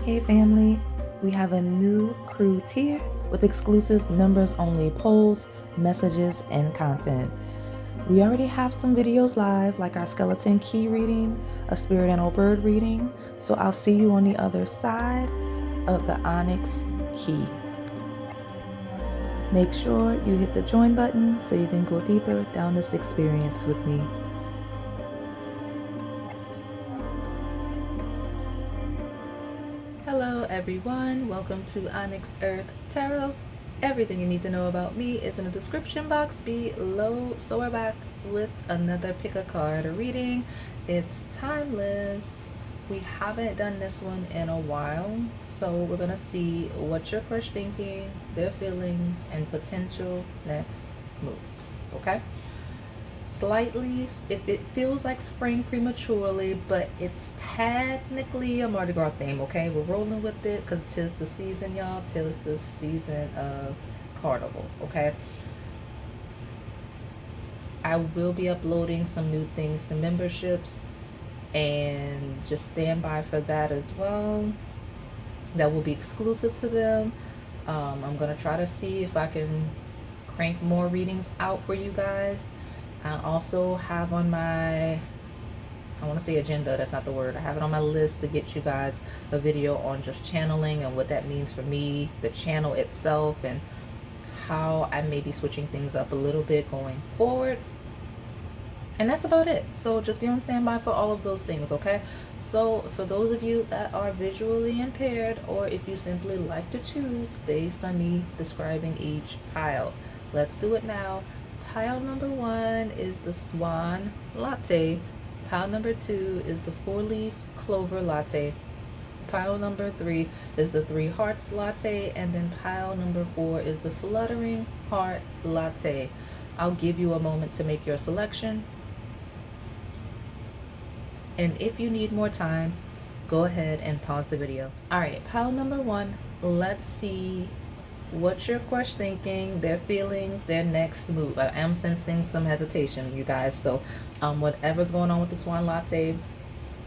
Hey family, we have a new crew tier with exclusive members only polls, messages, and content. We already have some videos live, like our skeleton key reading, a spirit animal bird reading, so I'll see you on the other side of the Onyx key. Make sure you hit the join button so you can go deeper down this experience with me. Hello everyone, welcome to Onyx Earth Tarot. Everything you need to know about me is in the description box below. So we're back with another pick a card reading. It's timeless. We haven't done this one in a while, so we're gonna see what your crush thinking, their feelings, and potential next moves. Okay? Slightly, if it feels like spring prematurely, but it's technically a Mardi Gras theme. Okay, we're rolling with it because 'tis the season, y'all. 'Tis the season of carnival. Okay, I will be uploading some new things to memberships, and just stand by for that as well. That will be exclusive to them. I'm gonna try to see if I can crank more readings out for you guys. I also have on my, I want to say agenda, that's not the word. I have it on my list to get you guys a video on just channeling and what that means for me, the channel itself, and how I may be switching things up a little bit going forward. And that's about it. So just be on standby for all of those things, okay? So for those of you that are visually impaired, or if you simply like to choose based on me describing each pile, let's do it now. Pile number 1 is the Swan Latte. Pile number 2 is the 4-leaf Clover Latte. Pile number 3 is the 3 Hearts Latte. And then pile number 4 is the Fluttering Heart Latte. I'll give you a moment to make your selection. And if you need more time, go ahead and pause the video. All right, pile number 1, let's see what your crush thinking, their feelings, their next move. I am sensing some hesitation, you guys. So whatever's going on with the Swan Latte,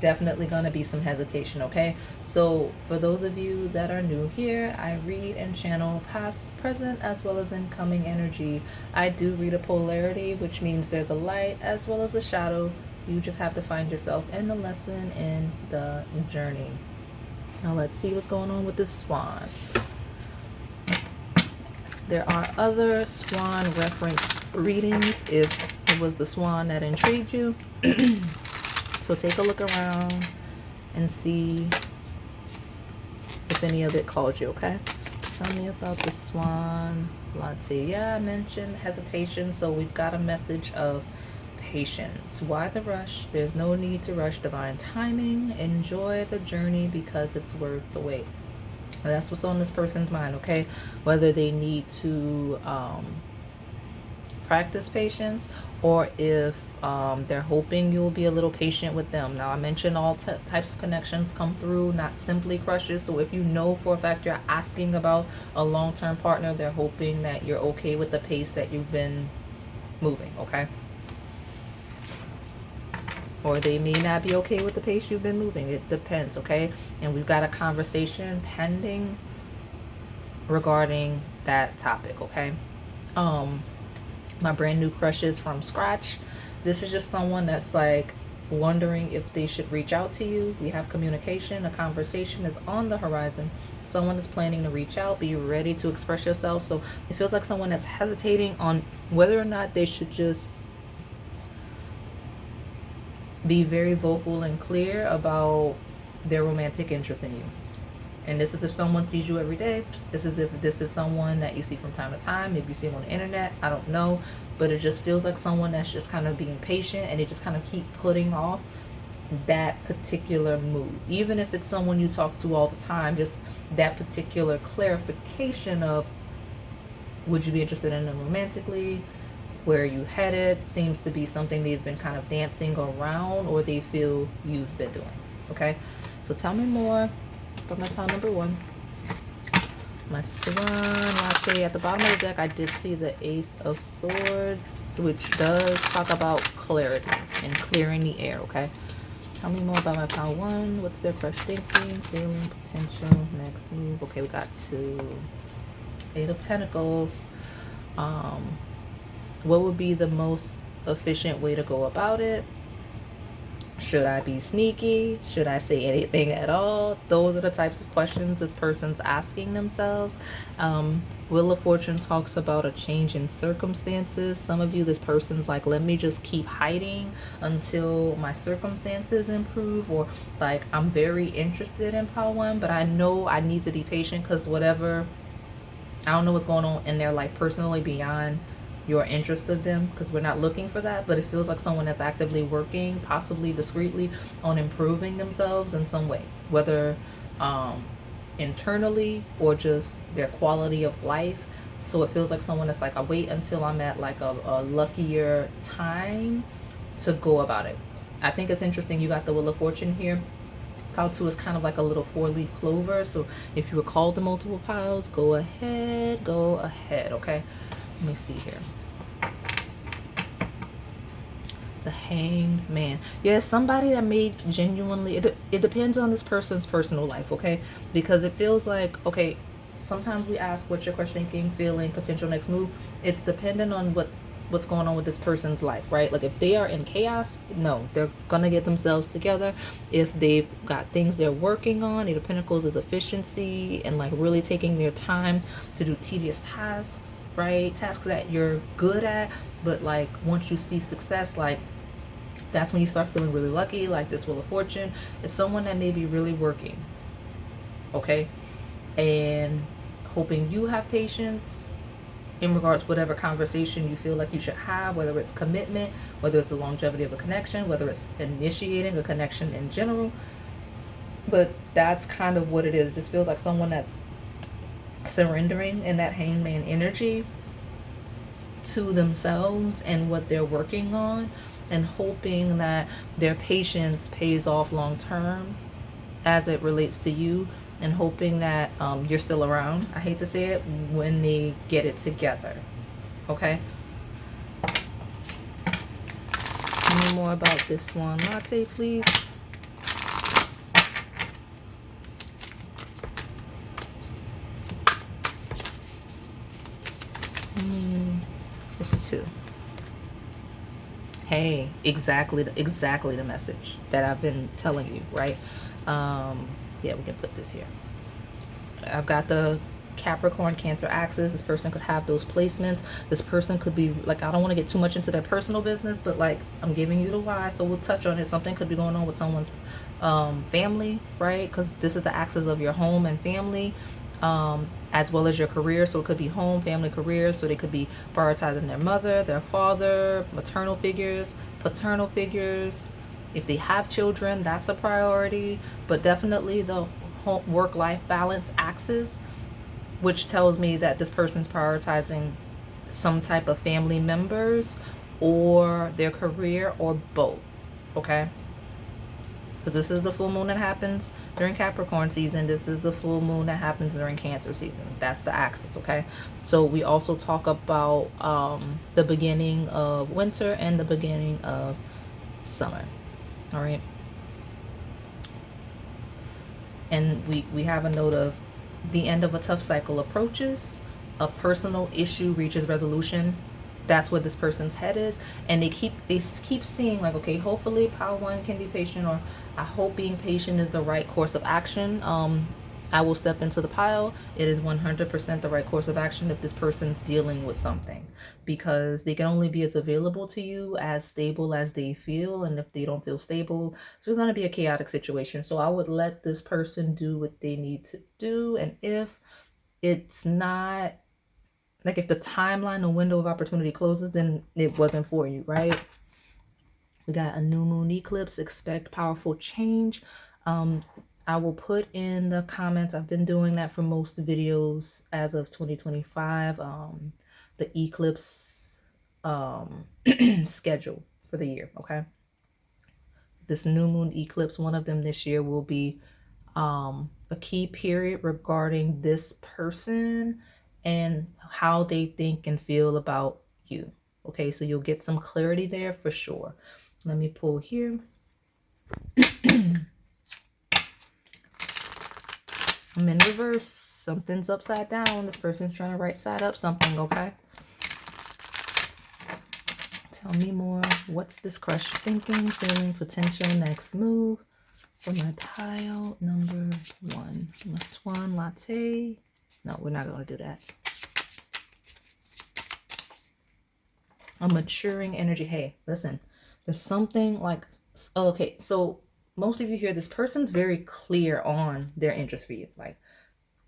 definitely gonna be some hesitation, okay? So for those of you that are new here, I read and channel past, present, as well as incoming energy. I do read a polarity, which means there's a light as well as a shadow. You just have to find yourself in the lesson, in the journey. Now let's see what's going on with this Swan. There are other Swan reference readings if it was the Swan that intrigued you. So take a look around and see if any of it calls you, okay? Tell me about the Swan Latte. Yeah, I mentioned hesitation, so we've got a message of patience. Why the rush? There's no need to rush divine timing. Enjoy the journey because it's worth the wait. That's what's on this person's mind, okay? Whether they need to practice patience, or if they're hoping you'll be a little patient with them. Now, I mentioned all types of connections come through, not simply crushes. So if you know for a fact you're asking about a long-term partner, they're hoping that you're okay with the pace that you've been moving, okay? Or they may not be okay with the pace you've been moving. It depends, okay? And we've got a conversation pending regarding that topic, okay? My brand new crushes from scratch. This is just someone that's like wondering if they should reach out to you. We have communication. A conversation is on the horizon. Someone is planning to reach out. Be ready to express yourself. So it feels like someone that's hesitating on whether or not they should just be very vocal and clear about their romantic interest in you. And this is if someone sees you every day. This is if this is someone that you see from time to time. Maybe you see them on the internet. I don't know. But it just feels like someone that's just kind of being patient, and they just kind of keep putting off that particular move. Even if it's someone you talk to all the time, just that particular clarification of, would you be interested in them romantically? Where are you headed? Seems to be something they've been kind of dancing around, or they feel you've been doing. Okay, so tell me more about my pile number 1. My Swan Latte. At the bottom of the deck, I did see the Ace of Swords, which does talk about clarity and clearing the air, okay? Tell me more about my pile one. What's their fresh thinking, feeling, potential, next move? Okay, we got 8 of Pentacles. What would be the most efficient way to go about it? Should I be sneaky? Should I say anything at all? Those are the types of questions this person's asking themselves. Wheel of Fortune talks about a change in circumstances. Some of you, this person's like, let me just keep hiding until my circumstances improve, or like, I'm very interested in pile one, but I know I need to be patient because whatever, I don't know what's going on in their life personally beyond your interest of them, because we're not looking for that, but it feels like someone that's actively working, possibly discreetly, on improving themselves in some way, whether internally or just their quality of life. So it feels like someone that's like, I wait until I'm at like a luckier time to go about it. I think it's interesting you got the Wheel of Fortune here. Pile 2 is kind of like a little 4-leaf clover. So if you were called the multiple piles, go ahead, okay? Let me see here. The Hanged Man. Yeah, somebody that may genuinely, it depends on this person's personal life, okay? Because it feels like, okay, sometimes we ask what's your crush thinking, feeling, potential next move. It's dependent on what's going on with this person's life, right? Like if they are in chaos, no, they're gonna get themselves together. If they've got things they're working on, Eight of Pentacles is efficiency and like really taking their time to do tedious tasks, right? Tasks that you're good at, but like once you see success, like that's when you start feeling really lucky. Like this Wheel of Fortune, it's someone that may be really working, okay, and hoping you have patience in regards to whatever conversation you feel like you should have, whether it's commitment, whether it's the longevity of a connection, whether it's initiating a connection in general. But that's kind of what it is. It just feels like someone that's surrendering in that hangman energy to themselves and what they're working on, and hoping that their patience pays off long term as it relates to you, and hoping that you're still around, I hate to say it, when they get it together, okay? Tell me more about this Swan. Latte, please. It's 2. Hey, exactly the message that I've been telling you, right? Yeah, we can put this here. I've got the Capricorn Cancer axis. This person could have those placements. This person could be like, I don't want to get too much into their personal business, but like I'm giving you the why, so we'll touch on it. Something could be going on with someone's family, right? Because this is the axis of your home and family, as well as your career. So it could be home, family, career. So they could be prioritizing their mother, their father, maternal figures, paternal figures. If they have children, that's a priority. But definitely the work-life balance axis, which tells me that this person's prioritizing some type of family members or their career or both, okay? Because this is the full moon that happens during Capricorn season. This is the full moon that happens during Cancer season. That's the axis, okay? So we also talk about the beginning of winter and the beginning of summer, all right? And we have a note of the end of a tough cycle approaches, a personal issue reaches resolution. That's where this person's head is, and they keep seeing like, okay, hopefully pile 1 can be patient, or I hope being patient is the right course of action. I will step into the pile. It is 100% the right course of action if this person's dealing with something, because they can only be as available to you as stable as they feel. And if they don't feel stable, it's going to be a chaotic situation. So I would let this person do what they need to do. And if it's not, like if the timeline, the window of opportunity closes, then it wasn't for you, right? We got a new moon eclipse. Expect powerful change. I will put in the comments. I've been doing that for most videos as of 2025. The eclipse schedule for the year, okay? This new moon eclipse, one of them this year, will be a key period regarding this person and how they think and feel about you. Okay, so you'll get some clarity there for sure. Let me pull here. I'm in reverse. Something's upside down. This person's trying to right side up something, okay? Tell me more. What's this crush thinking, feeling, potential, next move for my pile number 1? My Swan Latte. No, we're not going to do that. A maturing energy. Hey, listen. There's something like... Okay, so most of you here, this person's very clear on their interest for you. Like,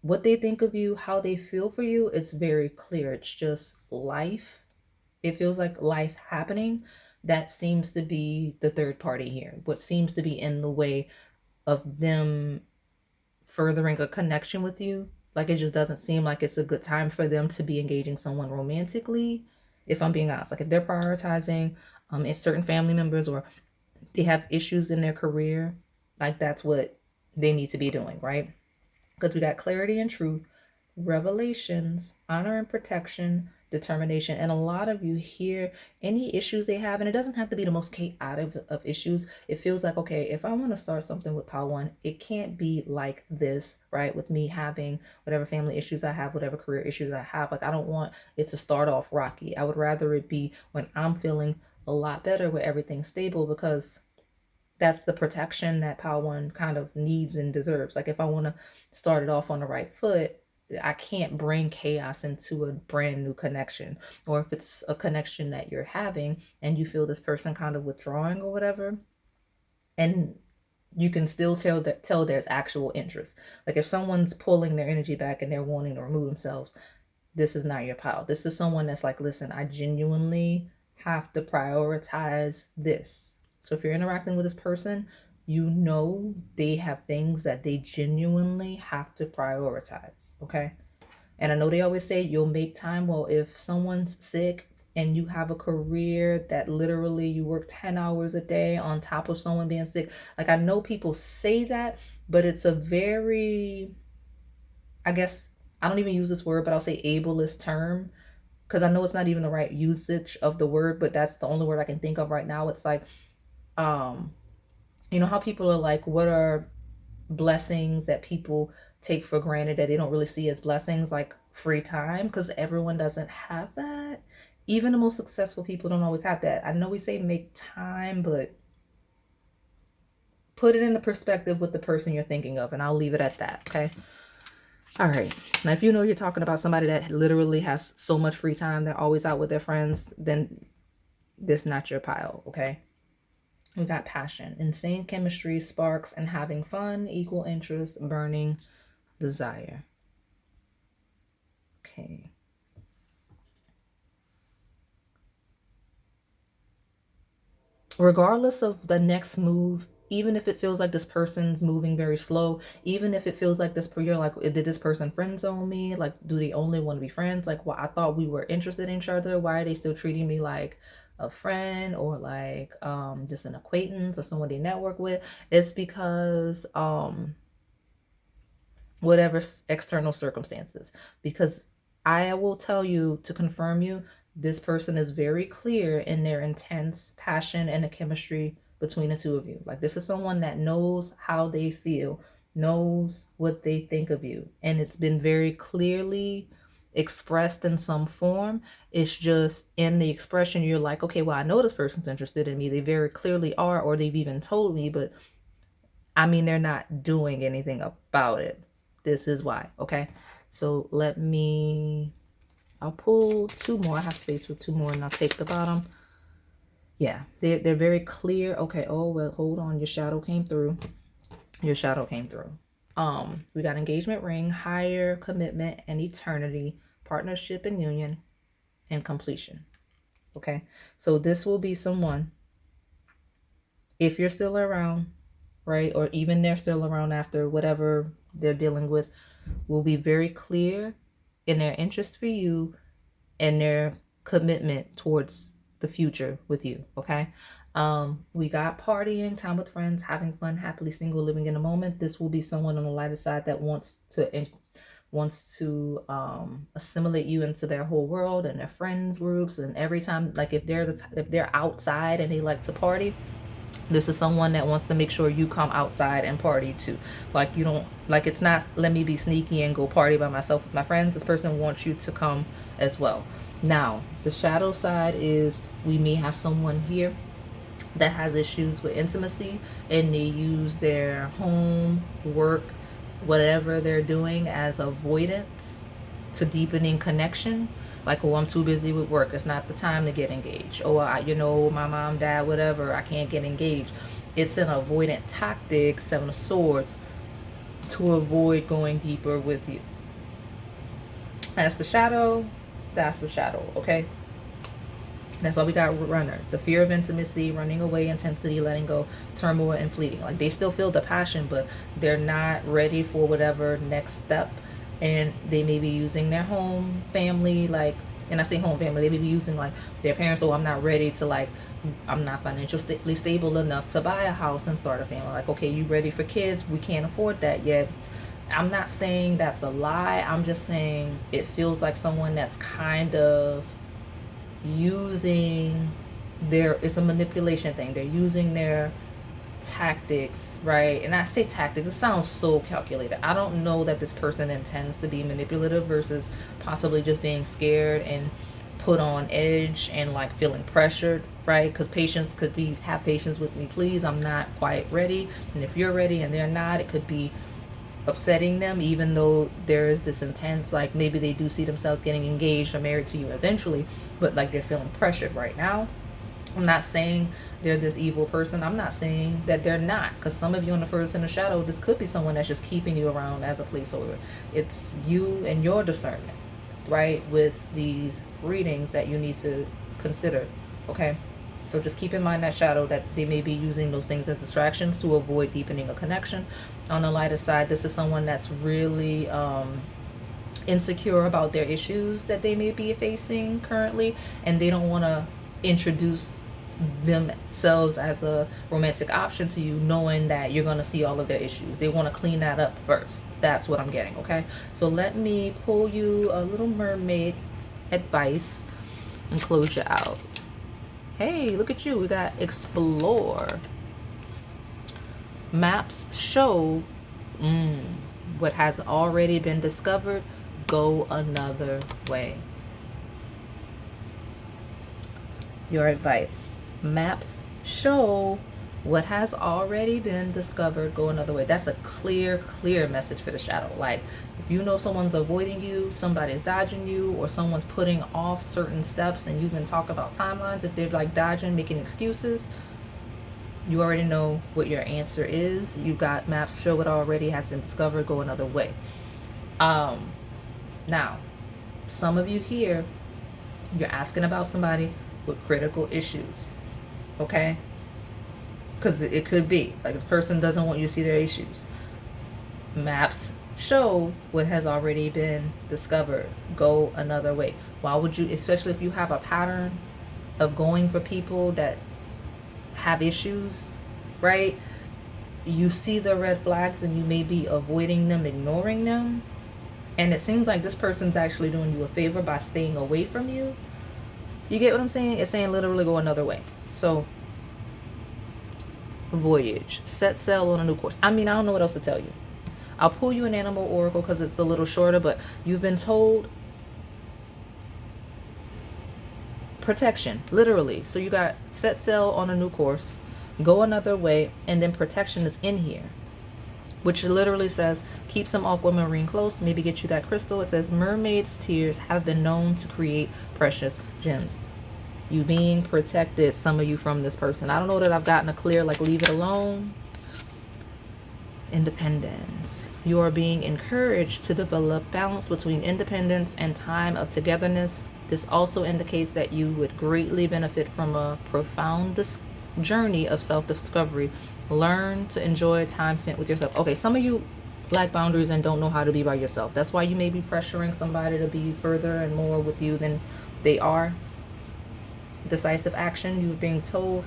what they think of you, how they feel for you, it's very clear. It's just life. It feels like life happening. That seems to be the third party here. What seems to be in the way of them furthering a connection with you. Like, it just doesn't seem like it's a good time for them to be engaging someone romantically, if I'm being honest. Like, if they're prioritizing it's certain family members, or they have issues in their career, like, that's what they need to be doing, right? Because we got clarity and truth, revelations, honor and protection, determination. And a lot of you hear any issues they have, and it doesn't have to be the most chaotic of issues. It feels like, okay, if I want to start something with Pile 1, it can't be like this, right? With me having whatever family issues I have, whatever career issues I have. Like, I don't want it to start off rocky. I would rather it be when I'm feeling a lot better, where everything's stable, because that's the protection that Pile 1 kind of needs and deserves. Like, if I want to start it off on the right foot, I can't bring chaos into a brand new connection. Or if it's a connection that you're having and you feel this person kind of withdrawing or whatever, and you can still tell there's actual interest. Like, if someone's pulling their energy back and they're wanting to remove themselves, this is not your pile. This is someone that's like, listen, I genuinely have to prioritize this. So if you're interacting with this person, you know they have things that they genuinely have to prioritize, okay? And I know they always say you'll make time. Well, if someone's sick and you have a career that literally you work 10 hours a day on top of someone being sick, like, I know people say that, but it's a very, I guess, I don't even use this word, but I'll say ableist term, because I know it's not even the right usage of the word, but that's the only word I can think of right now. It's like, you know how people are like, what are blessings that people take for granted that they don't really see as blessings? Like free time, because everyone doesn't have that. Even the most successful people don't always have that. I know we say make time, but put it in the perspective with the person you're thinking of, and I'll leave it at that, okay? All right. Now, if you know you're talking about somebody that literally has so much free time, they're always out with their friends, then this is not your pile, okay? We got passion, insane chemistry, sparks, and having fun, equal interest, burning desire. Okay. Regardless of the next move, even if it feels like this person's moving very slow, even if it feels like this, you're like, did this person friend zone me? Like, do they only want to be friends? Like, well, I thought we were interested in each other. Why are they still treating me like a friend, or like just an acquaintance or someone they network with? It's because whatever external circumstances. Because I will tell you, to confirm you, this person is very clear in their intense passion and the chemistry between the two of you. Like, this is someone that knows how they feel, knows what they think of you, and it's been very clearly expressed in some form. It's just in the expression you're like, okay, well, I know this person's interested in me. They very clearly are, or they've even told me, but I mean, they're not doing anything about it. This is why, okay? So I'll pull 2 more. I have space for 2 more, and I'll take the bottom. Yeah, they're very clear. Okay, oh, well, hold on. Your shadow came through. Your shadow came through. We got engagement ring, higher commitment and eternity, partnership and union, and completion. Okay, so this will be someone, if you're still around, right, or even they're still around after whatever they're dealing with, will be very clear in their interest for you and their commitment towards the future with you, okay? We got partying, time with friends, having fun, happily single, living in the moment. This will be someone on the lighter side that wants to assimilate you into their whole world and their friends groups. And every time, like, if they're outside and they like to party, This is someone that wants to make sure you come outside and party too. Like, you don't, like, it's not let me be sneaky and go party by myself with my friends. This person wants you to come as well. Now, the shadow side is we may have someone here that has issues with intimacy, and they use their home, work, whatever they're doing as avoidance to deepening connection. Like, oh, I'm too busy with work, it's not the time to get engaged. Oh, you know, my mom, dad, whatever, I can't get engaged. It's an avoidant tactic, Seven of Swords, to avoid going deeper with you. That's the shadow. That's the shadow, okay? That's why we got runner. The fear of intimacy, running away, intensity, letting go, turmoil, and fleeting. Like, they still feel the passion, but they're not ready for whatever next step. And they may be using their home, family, like, and I say home family, they may be using like their parents. Oh, I'm not ready to, like, I'm not financially stable enough to buy a house and start a family. Like, okay, you ready for kids? We can't afford that yet. I'm not saying that's a lie. I'm just saying it feels like someone that's kind of using it's a manipulation thing. They're using their tactics, right? And I say tactics, it sounds so calculated. I don't know that this person intends to be manipulative versus possibly just being scared and put on edge and like feeling pressured, right? Because patience could be, have patience with me please, I'm not quite ready. And if you're ready and they're not, it could be upsetting them, even though there is this intense, like, maybe they do see themselves getting engaged or married to you eventually, but like they're feeling pressured right now. I'm not saying they're this evil person. I'm not saying that they're not, because some of you on the first in the shadow, this could be someone that's just keeping you around as a placeholder. It's you and your discernment, right, with these readings that you need to consider, okay? So just keep in mind that shadow, that they may be using those things as distractions to avoid deepening a connection. On the lighter side, this is someone that's really insecure about their issues that they may be facing currently, and they don't want to introduce themselves as a romantic option to you, knowing that you're going to see all of their issues. They want to clean that up first. That's what I'm getting, okay? So let me pull you a little mermaid advice and close you out. Hey, look at you. We got explore. Maps show what has already been discovered. Go another way. Your advice. Maps show what has already been discovered. Go another way. That's a clear message for the shadow. Like, if you know someone's avoiding you, somebody's dodging you, or someone's putting off certain steps, and you've been talking about timelines, if they're like dodging, making excuses, you already know what your answer is. You got maps show what already has been discovered. Go another way. Now, some of you here, you're asking about somebody with critical issues, okay? Because it could be like this person doesn't want you to see their issues. Maps show what has already been discovered. Go another way. Why would you, especially if you have a pattern of going for people that have issues, right? You see the red flags and you may be avoiding them, ignoring them, and it seems like this person's actually doing you a favor by staying away from you. You get what I'm saying? It's saying literally go another way. So, voyage, set sail on a new course. I mean, I don't know what else to tell you. I'll pull you an animal oracle because it's a little shorter, but you've been told protection, literally. So you got set sail on a new course, go another way, and then protection is in here, which literally says keep some aquamarine close, maybe get you that crystal. It says mermaids' tears have been known to create precious gems. You being protected, some of you, from this person. I don't know that I've gotten a clear, like, leave it alone. Independence. You are being encouraged to develop balance between independence and time of togetherness. This also indicates that you would greatly benefit from a profound journey of self-discovery. Learn to enjoy time spent with yourself. Okay, some of you lack boundaries and don't know how to be by yourself. That's why you may be pressuring somebody to be further and more with you than they are. Decisive action. You're being told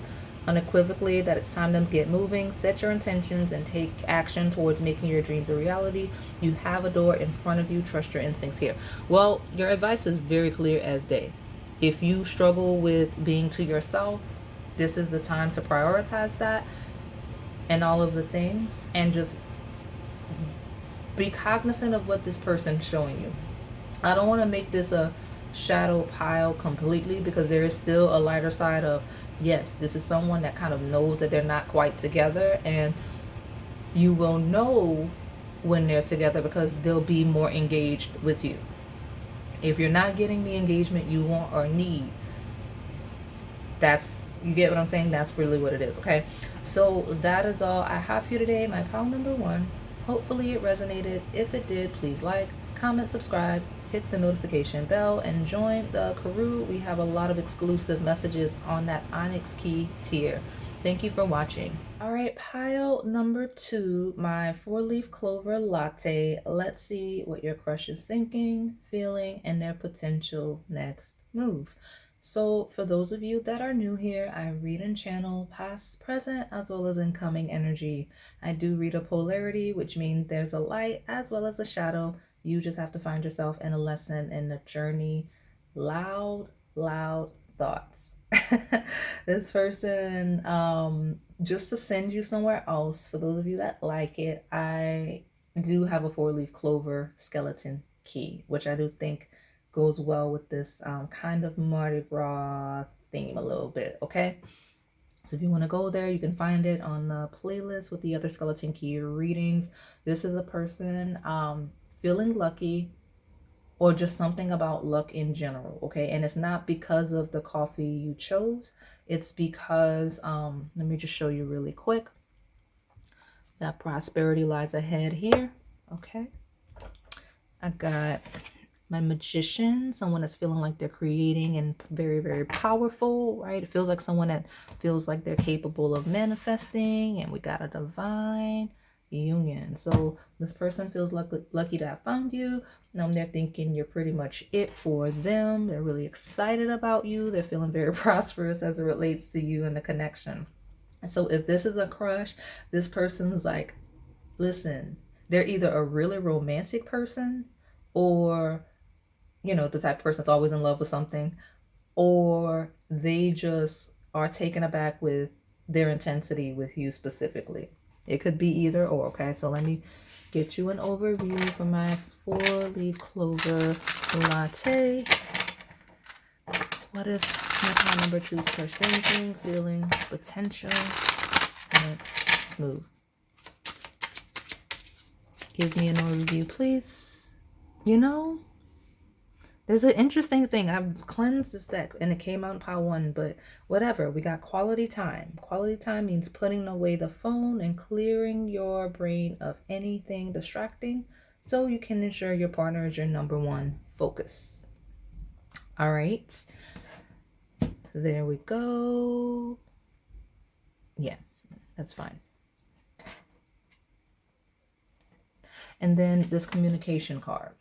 unequivocally that it's time to get moving. Set your intentions and take action towards making your dreams a reality. You have a door in front of you. Trust your instincts here. Well, your advice is very clear as day. If you struggle with being to yourself, this is the time to prioritize that and all of the things, and just be cognizant of what this person's showing you. I don't want to make this a shadow pile completely, because there is still a lighter side of, yes, this is someone that kind of knows that they're not quite together, and you will know when they're together because they'll be more engaged with you. If you're not getting the engagement you want or need, that's, you get what I'm saying? That's really what it is, okay? So that is all I have for you today, my pile number 1. Hopefully it resonated. If it did, please like, comment, subscribe, hit the notification bell, and join the Krewe. We have a lot of exclusive messages on that Onyx key tier. Thank you for watching. All right, pile number 2, my 4-leaf clover latte. Let's see what your crush is thinking, feeling, and their potential next move. So for those of you that are new here, I read and channel past, present, as well as incoming energy. I do read a polarity, which means there's a light as well as a shadow. You just have to find yourself in a lesson in the journey. Loud thoughts. This person, just to send you somewhere else, for those of you that like it, I do have a 4-leaf clover skeleton key, which I do think goes well with this kind of Mardi Gras theme a little bit, okay? So if you want to go there, you can find it on the playlist with the other skeleton key readings. This is a person feeling lucky, or just something about luck in general, okay? And it's not because of the coffee you chose. It's because, let me just show you really quick. That prosperity lies ahead here, okay? I got my magician, someone that's feeling like they're creating and very, very powerful, right? It feels like someone that feels like they're capable of manifesting. And we got a divine union. So this person feels lucky to have found you. They're thinking you're pretty much it for them. They're really excited about you. They're feeling very prosperous as it relates to you and the connection. And so if this is a crush, this person's like, listen, they're either a really romantic person, or, you know, the type of person that's always in love with something, or they just are taken aback with their intensity with you specifically. It could be either or, okay? So let me get you an overview for my 4-leaf clover latte. What is my pile number 2's crush thinking, feeling, potential, next move? Give me an overview, please. You know, there's an interesting thing. I've cleansed this deck and it came out in pile 1, but whatever. We got quality time. Quality time means putting away the phone and clearing your brain of anything distracting so you can ensure your partner is your number 1 focus. All right. There we go. Yeah, that's fine. And then this communication card.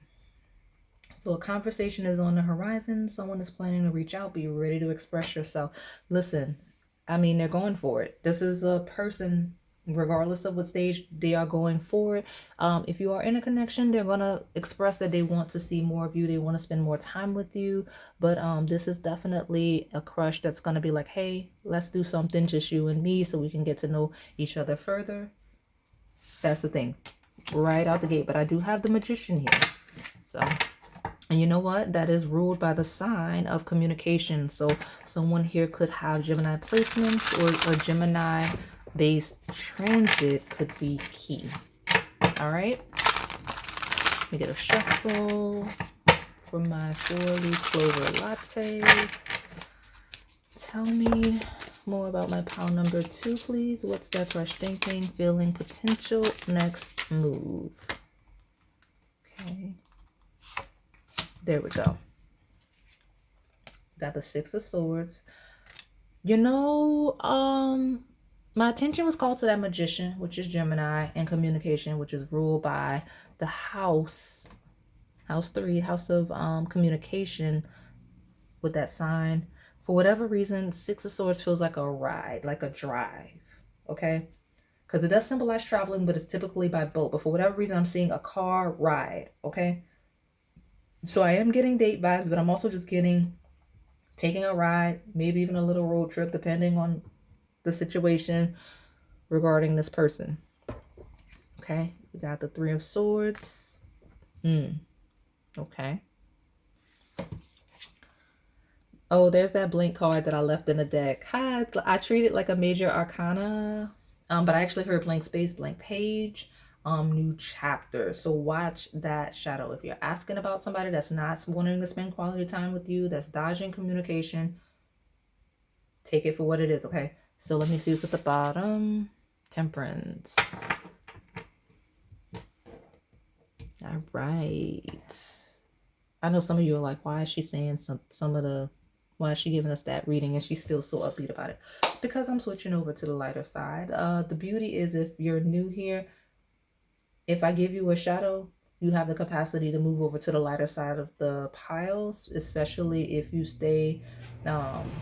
So a conversation is on the horizon. Someone is planning to reach out. Be ready to express yourself. Listen, I mean, they're going for it. This is a person, regardless of what stage they are going for it. If you are in a connection, they're going to express that they want to see more of you. They want to spend more time with you. But this is definitely a crush that's going to be like, hey, let's do something, just you and me, so we can get to know each other further. That's the thing. Right out the gate. But I do have the magician here. So... and you know what? That is ruled by the sign of communication. So someone here could have Gemini placements, or a Gemini-based transit could be key. All right. Let me get a shuffle for my 4-leaf clover latte. Tell me more about my pile number 2, please. What's that crush thinking, feeling, potential, next move? Okay. There we go. Got the 6 of Swords. You know, my attention was called to that magician, which is Gemini, and communication, which is ruled by the house 3, house of communication with that sign. For whatever reason, 6 of Swords feels like a ride, like a drive, okay? Because it does symbolize traveling, but it's typically by boat. But for whatever reason, I'm seeing a car ride, okay? So I am getting date vibes, but I'm also just getting taking a ride, maybe even a little road trip, depending on the situation regarding this person. Okay, we got the Three of Swords. Okay. Oh, there's that blank card that I left in the deck. Hi, I treat it like a major arcana, but I actually heard blank space, blank page, new chapter. So watch that shadow. If you're asking about somebody that's not wanting to spend quality time with you, that's dodging communication, take it for what it is, okay? So let me see what's at the bottom. Temperance. All right. I know some of you are like, why is she saying some of the, why is she giving us that reading and she feels so upbeat about it? Because I'm switching over to the lighter side. The beauty is, if you're new here, if I give you a shadow, you have the capacity to move over to the lighter side of the piles, especially if you stay,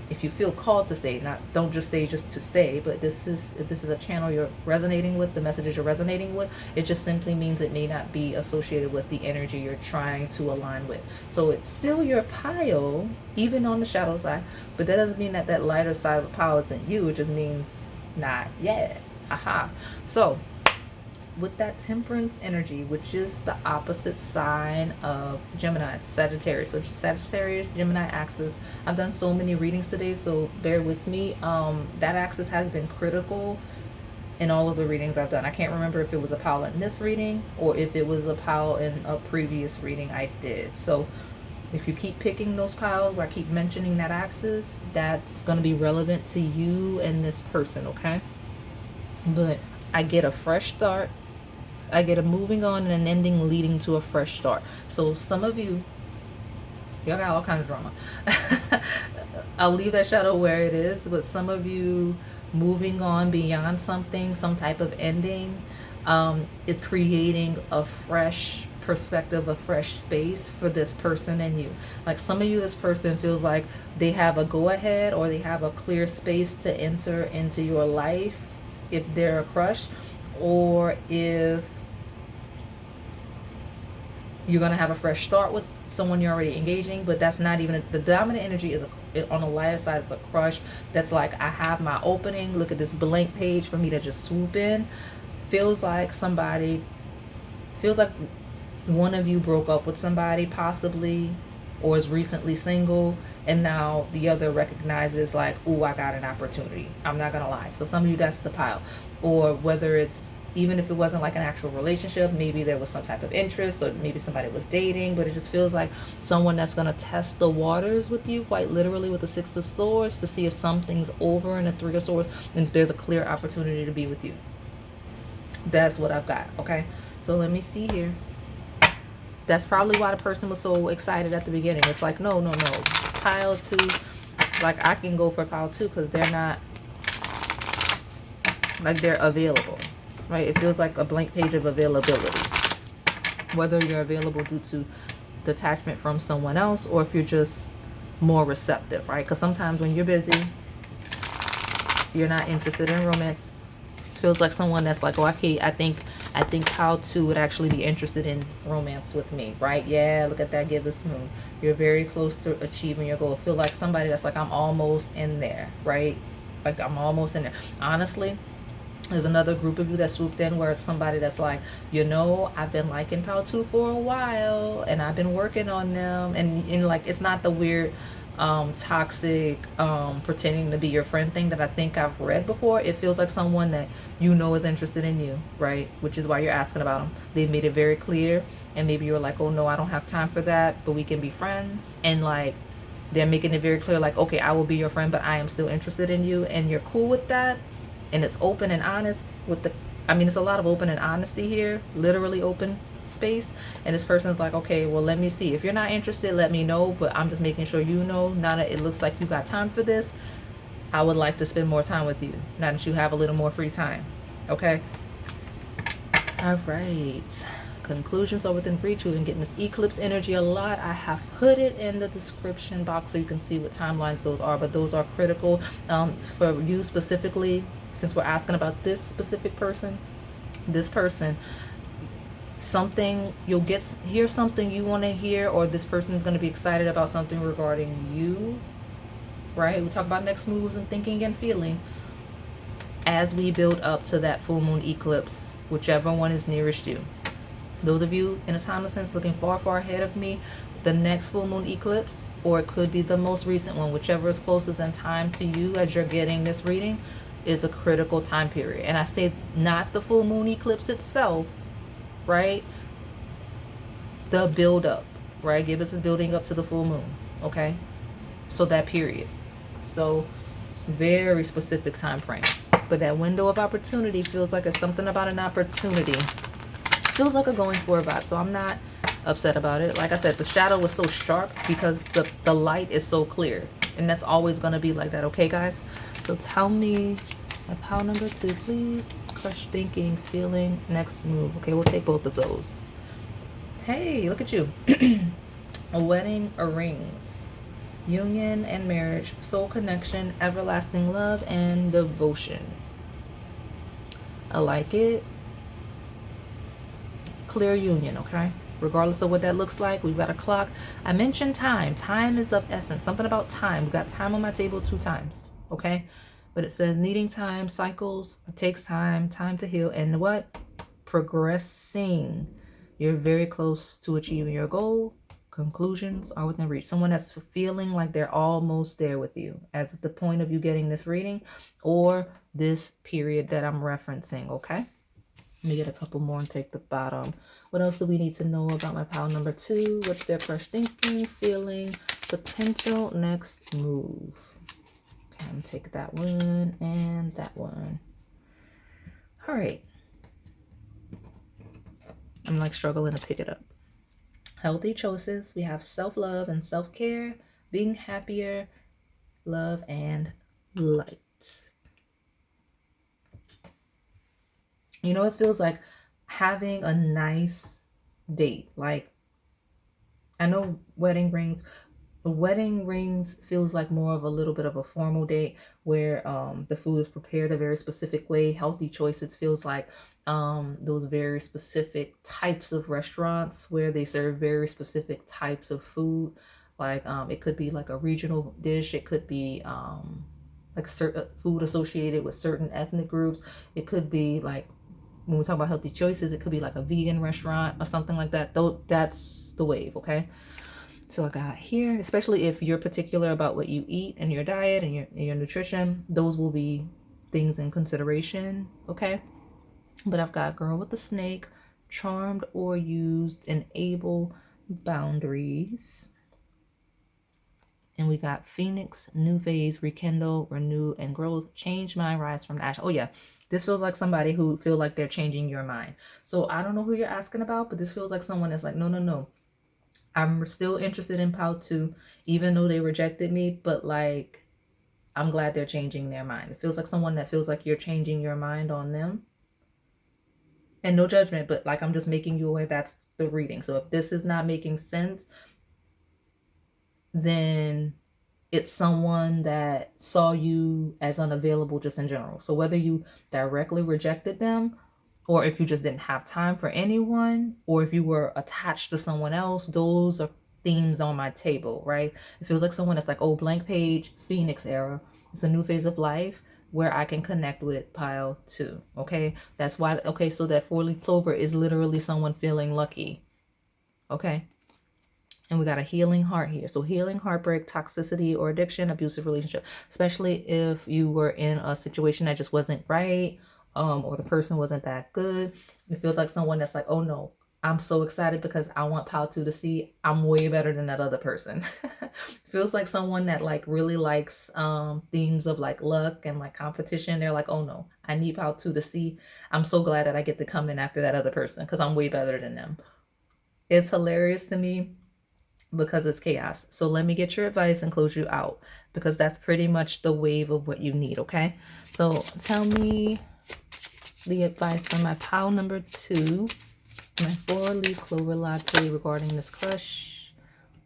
if you feel called to stay. Don't just stay just to stay, but if this is a channel you're resonating with, the messages you're resonating with, it just simply means it may not be associated with the energy you're trying to align with. So it's still your pile, even on the shadow side, but that doesn't mean that that lighter side of the pile isn't you. It just means not yet. Aha. So with that temperance energy, which is the opposite sign of Gemini, it's Sagittarius. So Sagittarius, Gemini axis. I've done so many readings today, so bear with me. That axis has been critical in all of the readings I've done. I can't remember if it was a pile in this reading or if it was a pile in a previous reading I did. So if you keep picking those piles where I keep mentioning that axis, that's going to be relevant to you and this person, okay? But I get a fresh start. I get a moving on and an ending leading to a fresh start. So some of you, y'all got all kinds of drama. I'll leave that shadow where it is, but some of you moving on beyond something, some type of ending, is creating a fresh perspective, a fresh space for this person and you. Like some of you, this person feels like they have a go-ahead or they have a clear space to enter into your life if they're a crush, or if you're going to have a fresh start with someone you're already engaging. But that's not even the dominant energy. Is on the lighter side, it's a crush that's like, I have my opening, look at this blank page for me to just swoop in. Feels like one of you broke up with somebody possibly, or is recently single, and now the other recognizes like, oh, I got an opportunity. I'm not gonna lie. So some of you, that's the pile. Or whether it's, even if it wasn't like an actual relationship, maybe there was some type of interest, or maybe somebody was dating, but it just feels like someone that's going to test the waters with you, quite literally, with the Six of Swords, to see if something's over, and the Three of Swords, and if there's a clear opportunity to be with you. That's what I've got, okay? So let me see here. That's probably why the person was so excited at the beginning. It's like, no. Pile 2, like I can go for pile 2 because they're not, like they're available. Right? It feels like a blank page of availability. Whether you're available due to detachment from someone else, or if you're just more receptive, right? Because sometimes when you're busy, you're not interested in romance. It feels like someone that's like, oh, okay, I think how to would actually be interested in romance with me, right? Yeah, look at that gibbous moon. You're very close to achieving your goal. I feel like somebody that's like, I'm almost in there, right? Like I'm almost in there. Honestly, there's another group of you that swooped in where it's somebody that's like, I've been liking pile 2 for a while and I've been working on them, and like, it's not the weird toxic pretending to be your friend thing that I think I've read before. It feels like someone that is interested in you, right? Which is why you're asking about them. They've made it very clear, and maybe you're like, oh no, I don't have time for that, but we can be friends. And like, they're making it very clear, like, okay, I will be your friend, but I am still interested in you, and you're cool with that. And it's open and honest with it's a lot of open and honesty here, literally open space. And this person's like, okay, well, let me see. If you're not interested, let me know, but I'm just making sure now that it looks like you got time for this, I would like to spend more time with you now that you have a little more free time. Okay. All right. Conclusions are within reach. We've been getting this eclipse energy a lot. I have put it in the description box so you can see what timelines those are, but those are critical for you specifically, since we're asking about this specific person. This person, something, you'll hear something you want to hear, or this person is going to be excited about something regarding you, right? We talk about next moves and thinking and feeling as we build up to that full moon eclipse, whichever one is nearest you. Those of you in a timeless sense looking far, far ahead of me, the next full moon eclipse, or it could be the most recent one, whichever is closest in time to you as you're getting this reading, is a critical time period. And I say not the full moon eclipse itself, right? The build up, right? Gibbous is building up to the full moon, okay? So that period. So very specific time frame. But that window of opportunity feels like it's something about an opportunity. Feels like a going for a vibe. So I'm not upset about it. Like I said, the shadow was so sharp because the light is so clear. And that's always going to be like that. Okay, guys? So tell me my pile number 2, please. Crush, thinking, feeling, next move. Okay, we'll take both of those. Hey, look at you. A wedding, a rings. Union and marriage, soul connection, everlasting love, and devotion. I like it. Clear union, okay? Regardless of what that looks like, we've got a clock. I mentioned time. Time is of essence. Something about time. We got time on my table 2 times, okay? But it says needing time, cycles, it takes time, time to heal, and what? Progressing. You're very close to achieving your goal. Conclusions are within reach. Someone that's feeling like they're almost there with you as at the point of you getting this reading or this period that I'm referencing, okay? Let me get a couple more and take the bottom. What else do we need to know about my pile number 2? What's their crush thinking, feeling, potential next move? Okay, I'm going to take that one and that one. All right. I'm like struggling to pick it up. Healthy choices. We have self-love and self-care, being happier, love, and light. You know, it feels like having a nice date. Like, I know wedding rings feels like more of a little bit of a formal date where the food is prepared a very specific way. Healthy choices feels like those very specific types of restaurants where they serve very specific types of food. Like it could be like a regional dish. It could be like certain food associated with certain ethnic groups. It could be like, when we talk about healthy choices, it could be like a vegan restaurant or something like that. Though that's the wave, okay? So I got here, especially if you're particular about what you eat and your diet and your nutrition, those will be things in consideration, okay? But I've got girl with the snake, charmed or used, enable boundaries. And we got Phoenix, new phase, rekindle, renew, and growth, change mind, rise from the ash. Oh yeah, this feels like somebody who feel like they're changing your mind. So I don't know who you're asking about, but this feels like someone that's like, no, no, no. I'm still interested in pile 2, even though they rejected me, but like, I'm glad they're changing their mind. It feels like someone that feels like you're changing your mind on them. And no judgment, but like, I'm just making you aware that's the reading. So if this is not making sense, then it's someone that saw you as unavailable just in general. So whether you directly rejected them, or if you just didn't have time for anyone, or if you were attached to someone else, those are themes on my table, right? It feels like someone that's like, oh, blank page, Phoenix era. It's a new phase of life where I can connect with pile 2, okay? That's why, okay, so that 4-leaf clover is literally someone feeling lucky, okay? And we got a healing heart here. So healing, heartbreak, toxicity, or addiction, abusive relationship, especially if you were in a situation that just wasn't right, or the person wasn't that good. It feels like someone that's like, oh no, I'm so excited because I want pile 2 to see I'm way better than that other person. Feels like someone that like really likes themes of like luck and like competition. They're like, oh no, I need pile 2 to see I'm so glad that I get to come in after that other person because I'm way better than them. It's hilarious to me because it's chaos. So let me get your advice and close you out because that's pretty much the wave of what you need, okay? So tell me the advice for my pile number 2, my 4-leaf clover latte regarding this crush.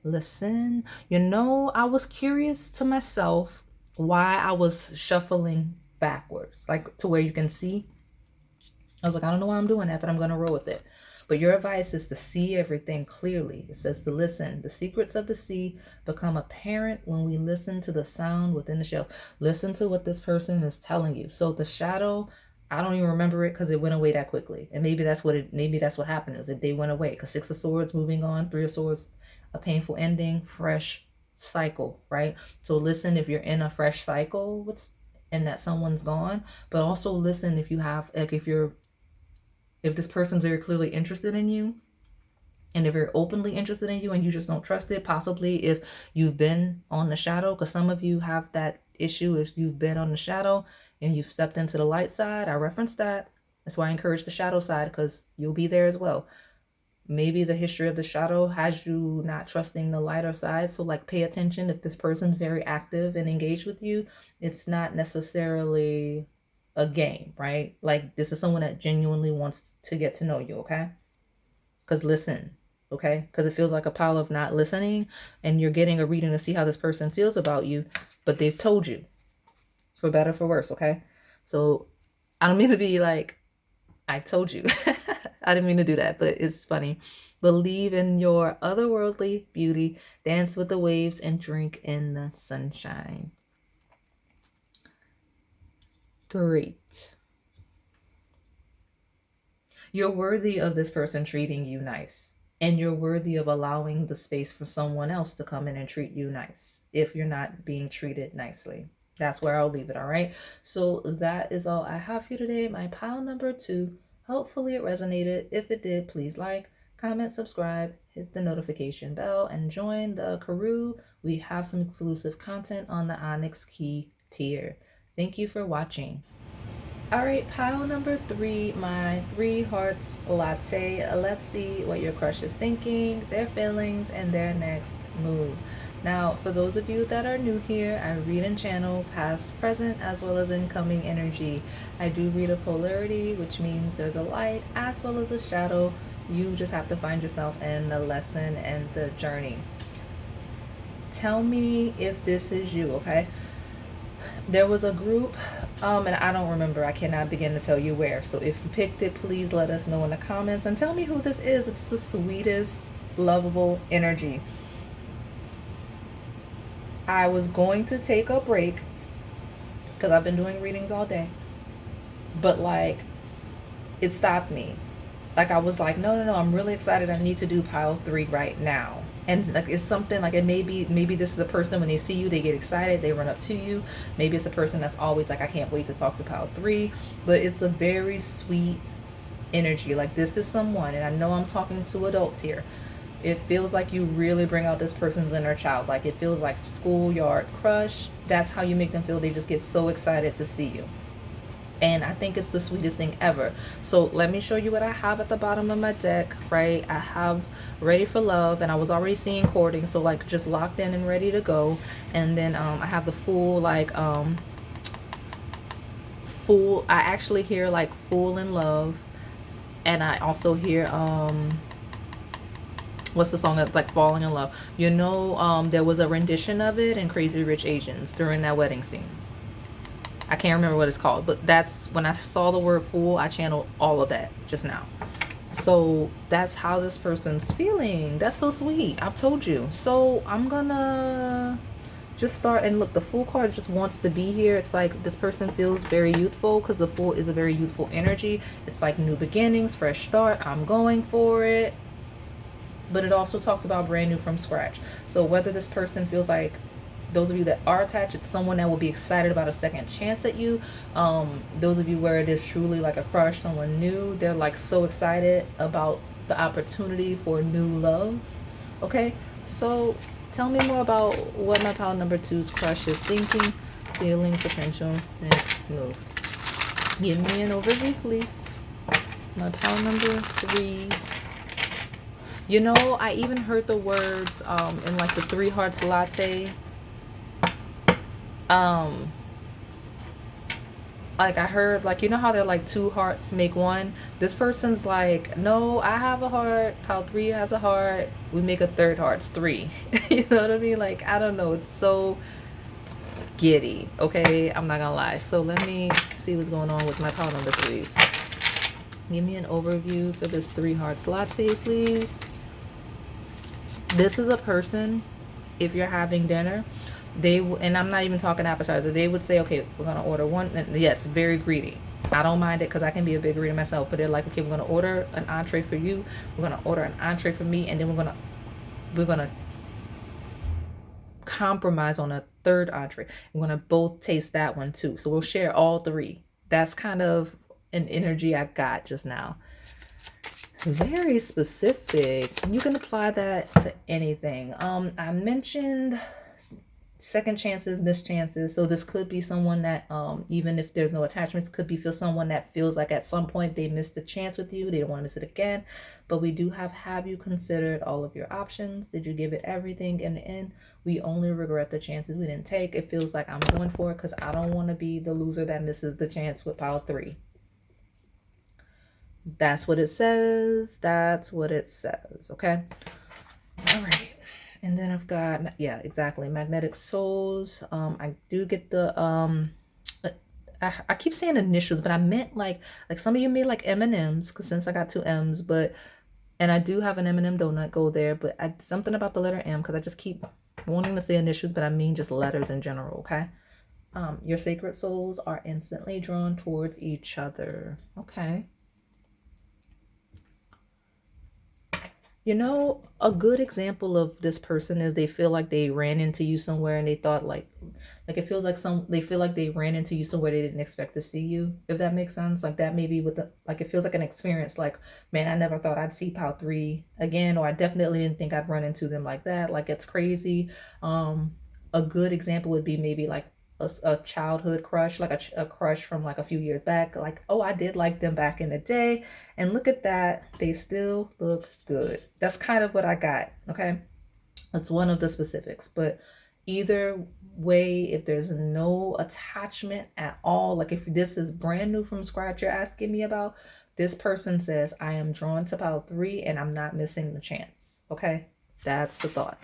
Listen, you know, I was curious to myself why I was shuffling backwards, like to where you can see. I was like, I don't know why I'm doing that, but I'm going to roll with it. But your advice is to see everything clearly. It says to listen. The secrets of the sea become apparent when we listen to the sound within the shells. Listen to what this person is telling you. So the shadow, I don't even remember it because it went away that quickly. And maybe that's what happened, is that they went away. Because 6 of Swords, moving on, 3 of Swords, a painful ending, fresh cycle, right? So listen if you're in a fresh cycle and that someone's gone, but also listen if you have, like, if this person's very clearly interested in you, and they're very openly interested in you and you just don't trust it. Possibly if you've been on the shadow, because some of you have that issue. If you've been on the shadow and you've stepped into the light side, I referenced that. That's why I encourage the shadow side, because you'll be there as well. Maybe the history of the shadow has you not trusting the lighter side. So like, pay attention. If this person's very active and engaged with you, it's not necessarily a game, right? Like, this is someone that genuinely wants to get to know you, okay? Because listen, okay? Because it feels like a pile of not listening, and you're getting a reading to see how this person feels about you, but they've told you, for better, for worse, okay? So I don't mean to be like, I told you. I didn't mean to do that, but it's funny. Believe in your otherworldly beauty, dance with the waves, and drink in the sunshine. Great. You're worthy of this person treating you nice. And you're worthy of allowing the space for someone else to come in and treat you nice if you're not being treated nicely. That's where I'll leave it, all right? So that is all I have for you today. My pile number 2. Hopefully it resonated. If it did, please like, comment, subscribe, hit the notification bell, and join the Krewe. We have some exclusive content on the Onyx key tier. Thank you for watching. All right, pile number 3, my 3 hearts latte. Let's see what your crush is thinking, their feelings, and their next move. Now, for those of you that are new here, I read and channel past, present, as well as incoming energy. I do read a polarity, which means there's a light as well as a shadow. You just have to find yourself in the lesson and the journey. Tell me if this is you, okay? There was a group, and I don't remember. I cannot begin to tell you where. So if you picked it, please let us know in the comments and tell me who this is. It's the sweetest, lovable energy. I was going to take a break because I've been doing readings all day, but like, it stopped me. Like, I was like, no, I'm really excited. I need to do pile 3 right now. And like, it's something like, it maybe this is a person, when they see you, they get excited, they run up to you. Maybe it's a person that's always like, I can't wait to talk to pile 3. But it's a very sweet energy. Like, this is someone, and I know I'm talking to adults here, it feels like you really bring out this person's inner child. Like, it feels like schoolyard crush. That's how you make them feel. They just get so excited to see you. And I think it's the sweetest thing ever. So let me show you what I have at the bottom of my deck, right? I have Ready for Love, and I was already seeing Courting, so like, just locked in and ready to go. And then I have the Fool, like Fool. I actually hear like Fool in Love, and I also hear what's the song that's like Falling in Love? You know, there was a rendition of it in Crazy Rich Asians during that wedding scene. I can't remember what it's called, but that's when I saw the word fool, I channeled all of that just now. So that's how this person's feeling. That's so sweet. I've told you. So I'm gonna just start, and look, the Fool card just wants to be here. It's like this person feels very youthful, because the Fool is a very youthful energy. It's like new beginnings, fresh start. I'm going for it. But it also talks about brand new from scratch. So whether this person feels like, those of you that are attached, it's someone that will be excited about a second chance at you. Those of you where it is truly like a crush, someone new, they're like so excited about the opportunity for new love. Okay, so tell me more about what my pile number 2's crush is thinking, feeling, potential, next move. Give me an overview, please. My pile number 3's. You know, I even heard the words in like the 3 hearts latte. Like, I heard, like, you know how they're like 2 hearts make 1? This person's like, no, I have a heart, pile 3 has a heart, we make a 3rd heart, it's 3. You know what I mean? Like, I don't know, it's so giddy. Okay, I'm not gonna lie. So let me see what's going on with my pile number 3's. Give me an overview for this 3 hearts latte, please. This is a person, if you're having dinner, and I'm not even talking appetizer, they would say, okay, we're going to order one. And yes, very greedy. I don't mind it because I can be a big greedy myself, but they're like, okay, we're going to order an entree for you. We're going to order an entree for me. And then we're going to compromise on a third entree. We're going to both taste that one too. So we'll share all 3. That's kind of an energy I got just now. Very specific. You can apply that to anything. I mentioned second chances, missed chances. So this could be someone that, even if there's no attachments, could be for someone that feels like at some point they missed a chance with you. They don't want to miss it again. But we do have you considered all of your options? Did you give it everything in the end? We only regret the chances we didn't take. It feels like I'm going for it because I don't want to be the loser that misses the chance with pile 3. That's what it says. That's what it says. Okay. All right. And then I've got, yeah, exactly. Magnetic souls. I do get the, I keep saying initials, but I meant like some of you made like M&Ms, because since I got 2 M's, but, and I do have an M&M donut go there, but something about the letter M, because I just keep wanting to say initials, but I mean just letters in general. Okay. Your sacred souls are instantly drawn towards each other. Okay. You know, a good example of this person is they feel like they ran into you somewhere and they thought like it feels like they feel like they ran into you somewhere they didn't expect to see you, if that makes sense. Like that maybe with the, like it feels like an experience like, man, I never thought I'd see pile 3 again, or I definitely didn't think I'd run into them like that. Like it's crazy. A good example would be maybe like a childhood crush, like a crush from like a few years back. Like, oh, I did like them back in the day. And look at that. They still look good. That's kind of what I got. Okay. That's one of the specifics. But either way, if there's no attachment at all, like if this is brand new from scratch, you're asking me about, this person says, I am drawn to pile 3 and I'm not missing the chance. Okay. That's the thought.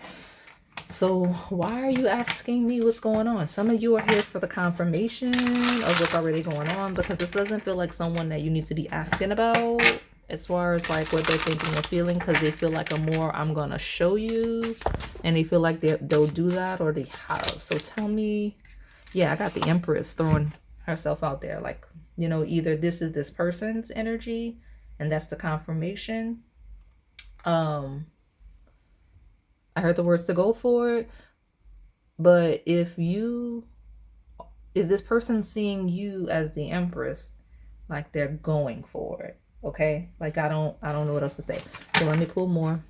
So why are you asking me what's going on? Some of you are here for the confirmation of what's already going on, because this doesn't feel like someone that you need to be asking about as far as like what they're thinking or feeling, because they feel like I'm gonna show you, and they feel like they'll do that, or they have. So tell me. Yeah, I got the Empress throwing herself out there, like, you know, either this is this person's energy and that's the confirmation. I heard the words to go for it, but if this person's seeing you as the Empress, like they're going for it. Okay, like I don't know what else to say. So let me pull more.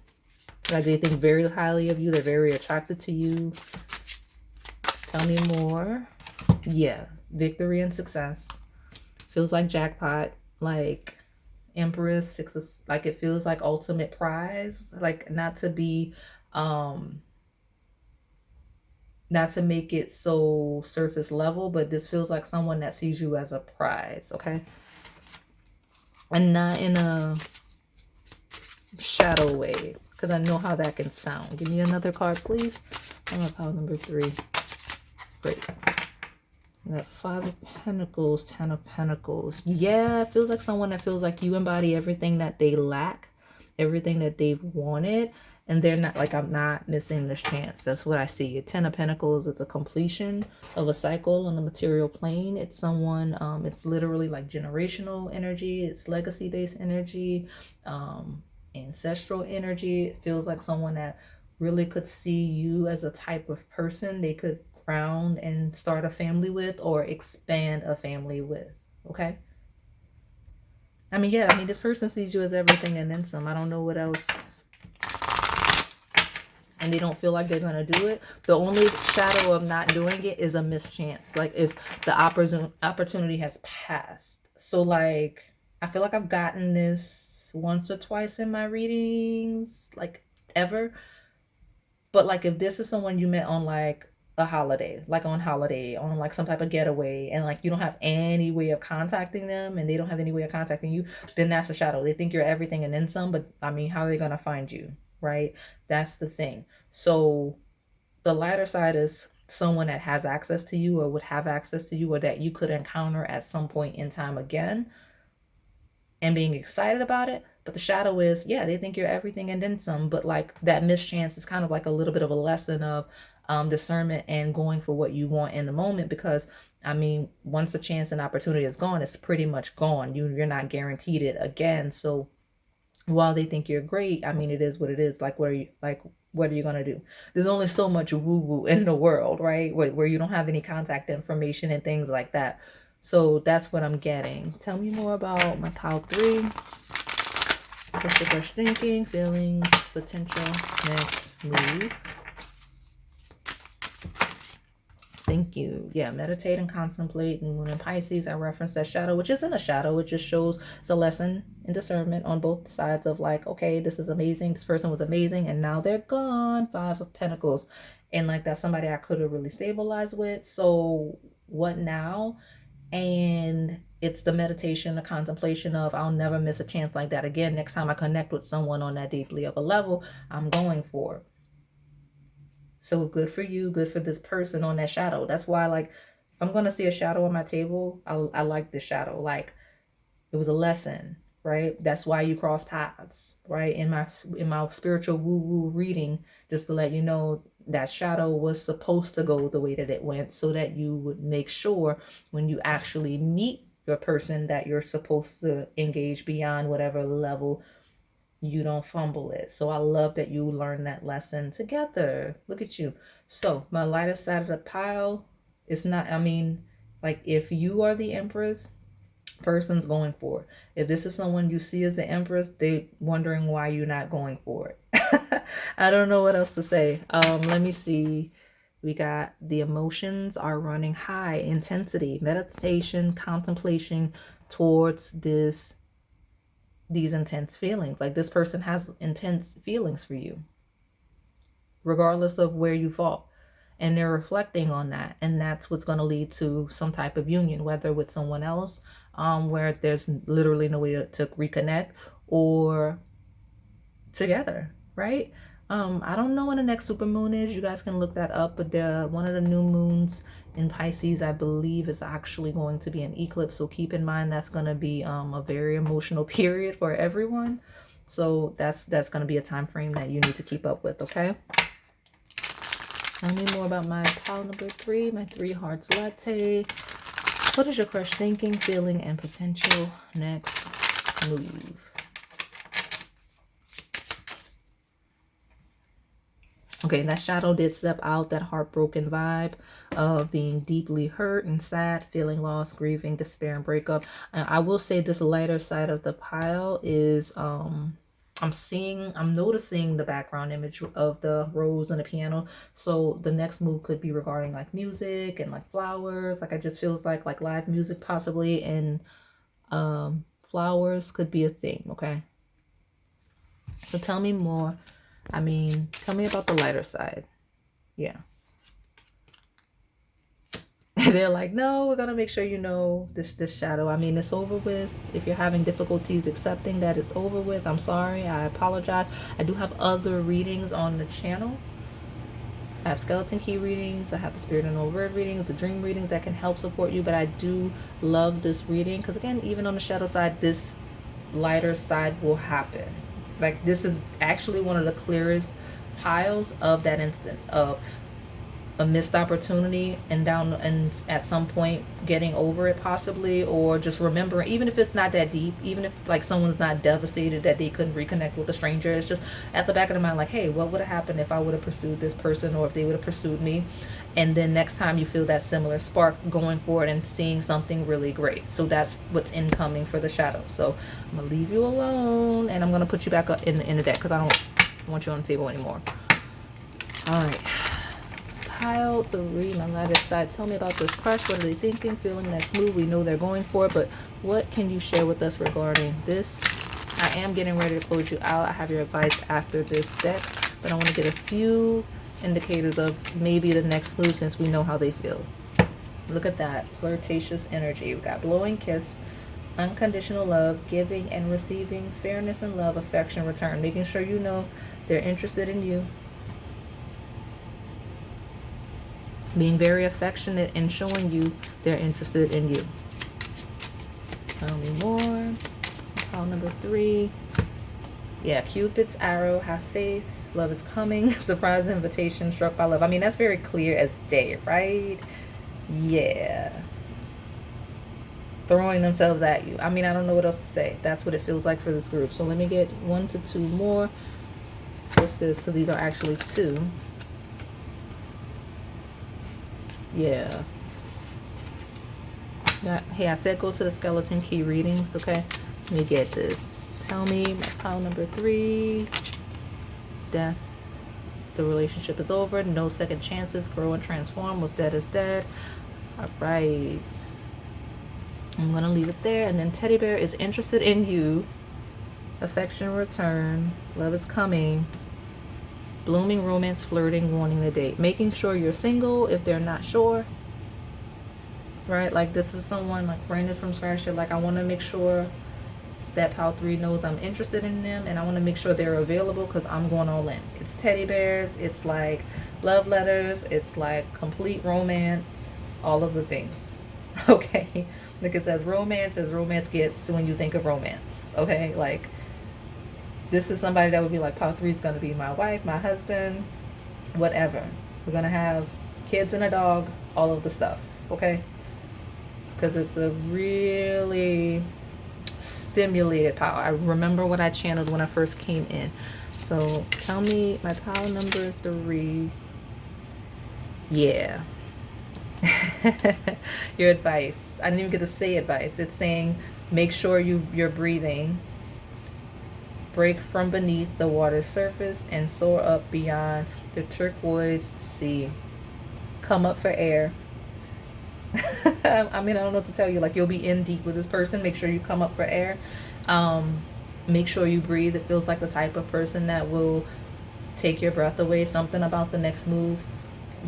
Like they think very highly of you. They're very attracted to you. Tell me more. Yeah, victory and success. Feels like jackpot. Like Empress, like it feels like ultimate prize. Like not to be not to make it so surface level, but this feels like someone that sees you as a prize. Okay. And not in a shadow way, because I know how that can sound. Give me another card, please. I'm on pile number 3. Great. We got 5 of Pentacles, 10 of Pentacles. Yeah, it feels like someone that feels like you embody everything that they lack, everything that they've wanted, and they're not like, I'm not missing this chance. That's what I see. 10 of Pentacles, it's a completion of a cycle on the material plane. It's someone, it's literally like generational energy. It's legacy-based energy, ancestral energy. It feels like someone that really could see you as a type of person they could ground and start a family with, or expand a family with. Okay. I mean, yeah, I mean, this person sees you as everything and then some. I don't know what else. And they don't feel like they're going to do it. The only shadow of not doing it is a mischance. Like if the opportunity has passed. So like, I feel like I've gotten this once or twice in my readings, like ever. But like if this is someone you met on like a holiday, like on like some type of getaway, and like you don't have any way of contacting them and they don't have any way of contacting you, then that's a shadow. They think you're everything and then some, but I mean, how are they going to find you? Right? That's the thing. So the lighter side is someone that has access to you, or would have access to you, or that you could encounter at some point in time again. and being excited about it. But the shadow is, yeah, they think you're everything and then some. But like that mischance is kind of like a little bit of a lesson of discernment and going for what you want in the moment. Because I mean, once a chance and opportunity is gone, it's pretty much gone. You're not guaranteed it again. So while they think you're great, I mean, it is what it is. Like, what are you gonna do? There's only so much woo woo in the world, right? Where you don't have any contact information and things like that. So that's what I'm getting. Tell me more about my pile 3. What's your first thinking, feelings, potential, next move? Thank you. Yeah, meditate and contemplate. New moon in Pisces. I referenced that shadow, which isn't a shadow. It just shows it's a lesson in discernment on both sides of like, okay, this is amazing. This person was amazing, and now they're gone. 5 of Pentacles. And like that's somebody I could have really stabilized with. So what now? And it's the meditation, the contemplation of I'll never miss a chance like that again. Next time I connect with someone on that deeply of a level, I'm going for it. So good for you, good for this person on that shadow. That's why, like, if I'm going to see a shadow on my table, I like the shadow. Like, it was a lesson, right? That's why you cross paths, right? In my spiritual woo-woo reading, just to let you know, that shadow was supposed to go the way that it went so that you would make sure when you actually meet your person that you're supposed to engage beyond whatever level, you don't fumble it. So I love that you learned that lesson together. Look at you. So my lighter side of the pile is not, I mean, like if you are the Empress, person's going for it. If this is someone you see as the Empress, they wondering why you're not going for it. I don't know what else to say. Let me see. We got the emotions are running high, intensity, meditation, contemplation towards these intense feelings. Like this person has intense feelings for you, regardless of where you fall. And they're reflecting on that. And that's what's going to lead to some type of union, whether with someone else, where there's literally no way to reconnect, or together, right? I don't know when the next supermoon is. You guys can look that up. But one of the new moons in Pisces, I believe, is actually going to be an eclipse. So keep in mind that's going to be a very emotional period for everyone. So that's going to be a time frame that you need to keep up with, okay? Tell me more about my pile number 3, my 3 hearts latte. What is your crush thinking, feeling, and potential next move? Okay, that shadow did step out, that heartbroken vibe of being deeply hurt and sad, feeling lost, grieving, despair, and breakup. And I will say this lighter side of the pile is, I'm noticing the background image of the rose and the piano. So the next move could be regarding like music and like flowers. Like it just feels like live music possibly, and flowers could be a thing, okay? So tell me more. I mean, tell me about the lighter side. Yeah. They're like, no, we're going to make sure you know this shadow. I mean, it's over with. If you're having difficulties accepting that it's over with, I'm sorry. I apologize. I do have other readings on the channel. I have skeleton key readings. I have the spirit and old word readings, the dream readings that can help support you. But I do love this reading because, again, even on the shadow side, this lighter side will happen. Like this is actually one of the clearest piles of that instance of a missed opportunity and at some point getting over it possibly, or just remembering, even if it's not that deep, even if like someone's not devastated that they couldn't reconnect with a stranger, it's just at the back of the mind like, hey, what would have happened if I would have pursued this person, or if they would have pursued me? And then next time you feel that similar spark, going forward and seeing something really great. So that's what's incoming for the shadow. So I'm gonna leave you alone and I'm gonna put you back up in the deck because I don't want you on the table anymore. All right, pile 3, my lighter side. Tell me about this crush. What are they thinking, feeling, next move? We know they're going for it, but what can you share with us regarding this? I am getting ready to close you out. I have your advice after this deck, but I want to get a few indicators of maybe the next move since we know how they feel. Look at that flirtatious energy. We got blowing kiss, unconditional love, giving and receiving, fairness and love, affection, return. Making sure you know they're interested in you. Being very affectionate and showing you they're interested in you. Tell me more. number 3. Yeah, Cupid's arrow, have faith, love is coming, surprise invitation, struck by love. I mean, that's very clear as day, right? Yeah. Throwing themselves at you. I mean, I don't know what else to say. That's what it feels like for this group. So let me get 1 to 2 more. What's this? Because these are actually 2. Yeah. Hey, I said go to the skeleton key readings, okay? Let me get this. Tell me, my pile number 3. Death. The relationship is over. No second chances. Grow and transform. What's dead is dead. All right. I'm going to leave it there. And then teddy bear is interested in you. Affection return. Love is coming. Blooming romance, flirting, wanting to date. Making sure you're single if they're not sure. Right? Like this is someone like brand new from scratch. You're like, I want to make sure that pile 3 knows I'm interested in them, and I want to make sure they're available because I'm going all in. It's teddy bears, it's like love letters, it's like complete romance, all of the things. Okay, like it says romance as romance gets when you think of romance. Okay, like this is somebody that would be like, pile 3 is going to be my wife, my husband, whatever. We're going to have kids and a dog, all of the stuff. Okay, because it's a really stimulated power. I remember what I channeled when I first came in. So tell me my pile number 3. Yeah. Your advice. I didn't even get to say advice. It's saying make sure you're breathing. Break from beneath the water's surface and soar up beyond the turquoise sea. Come up for air. I mean, I don't know what to tell you. Like, you'll be in deep with this person. Make sure you come up for air. Make sure you breathe. It feels like the type of person that will take your breath away. Something about the next move.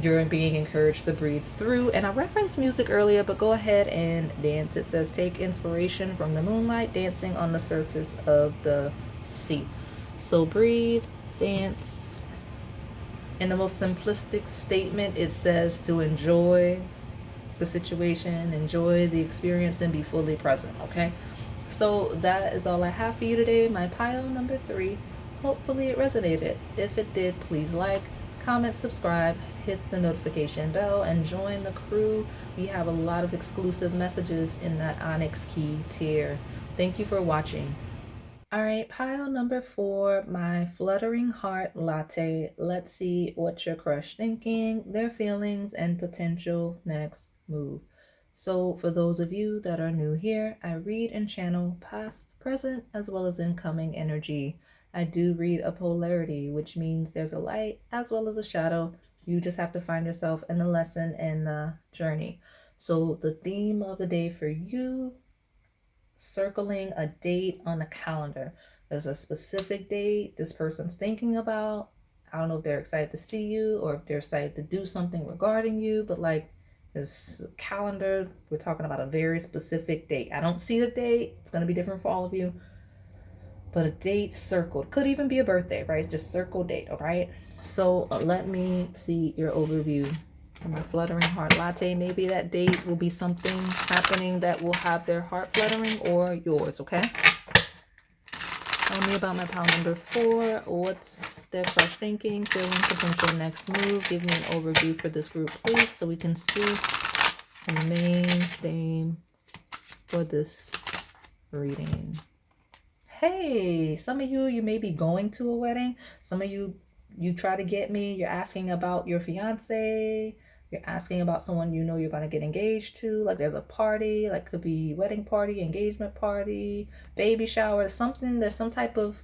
You're being encouraged to breathe through. And I referenced music earlier, but go ahead and dance. It says take inspiration from the moonlight dancing on the surface of the sea. So breathe, dance. In the most simplistic statement, it says to enjoy the situation, enjoy the experience, and be fully present. Okay, so that is all I have for you today. My pile number 3. Hopefully it resonated. If it did, please like, comment, subscribe, hit the notification bell, and join the crew. We have a lot of exclusive messages in that Onyx key tier. Thank you for watching. All right, pile number 4, my fluttering heart latte. Let's see what your crush thinking, their feelings, and potential next move. So for those of you that are new here, I read and channel past, present, as well as incoming energy. I do read a polarity, which means there's a light as well as a shadow. You just have to find yourself in the lesson and the journey. So the theme of the day for you, circling a date on a calendar. There's a specific date this person's thinking about. I don't know if they're excited to see you or if they're excited to do something regarding you, but like this calendar, we're talking about a very specific date. I don't see the date. It's going to be different for all of you, but a date circled. Could even be a birthday, right? Just circle date, all right? So let me see your overview. My fluttering heart latte. Maybe that date will be something happening that will have their heart fluttering or yours, okay? Tell me about my pile number 4. What's their crush thinking, feeling, potential next move? Give me an overview for this group, please, so we can see the main theme for this reading. Hey, some of you may be going to a wedding. Some of you try to get me. You're asking about your fiance. You're asking about someone you know you're going to get engaged to. Like there's a party, like could be wedding party, engagement party, baby shower, something. There's some type of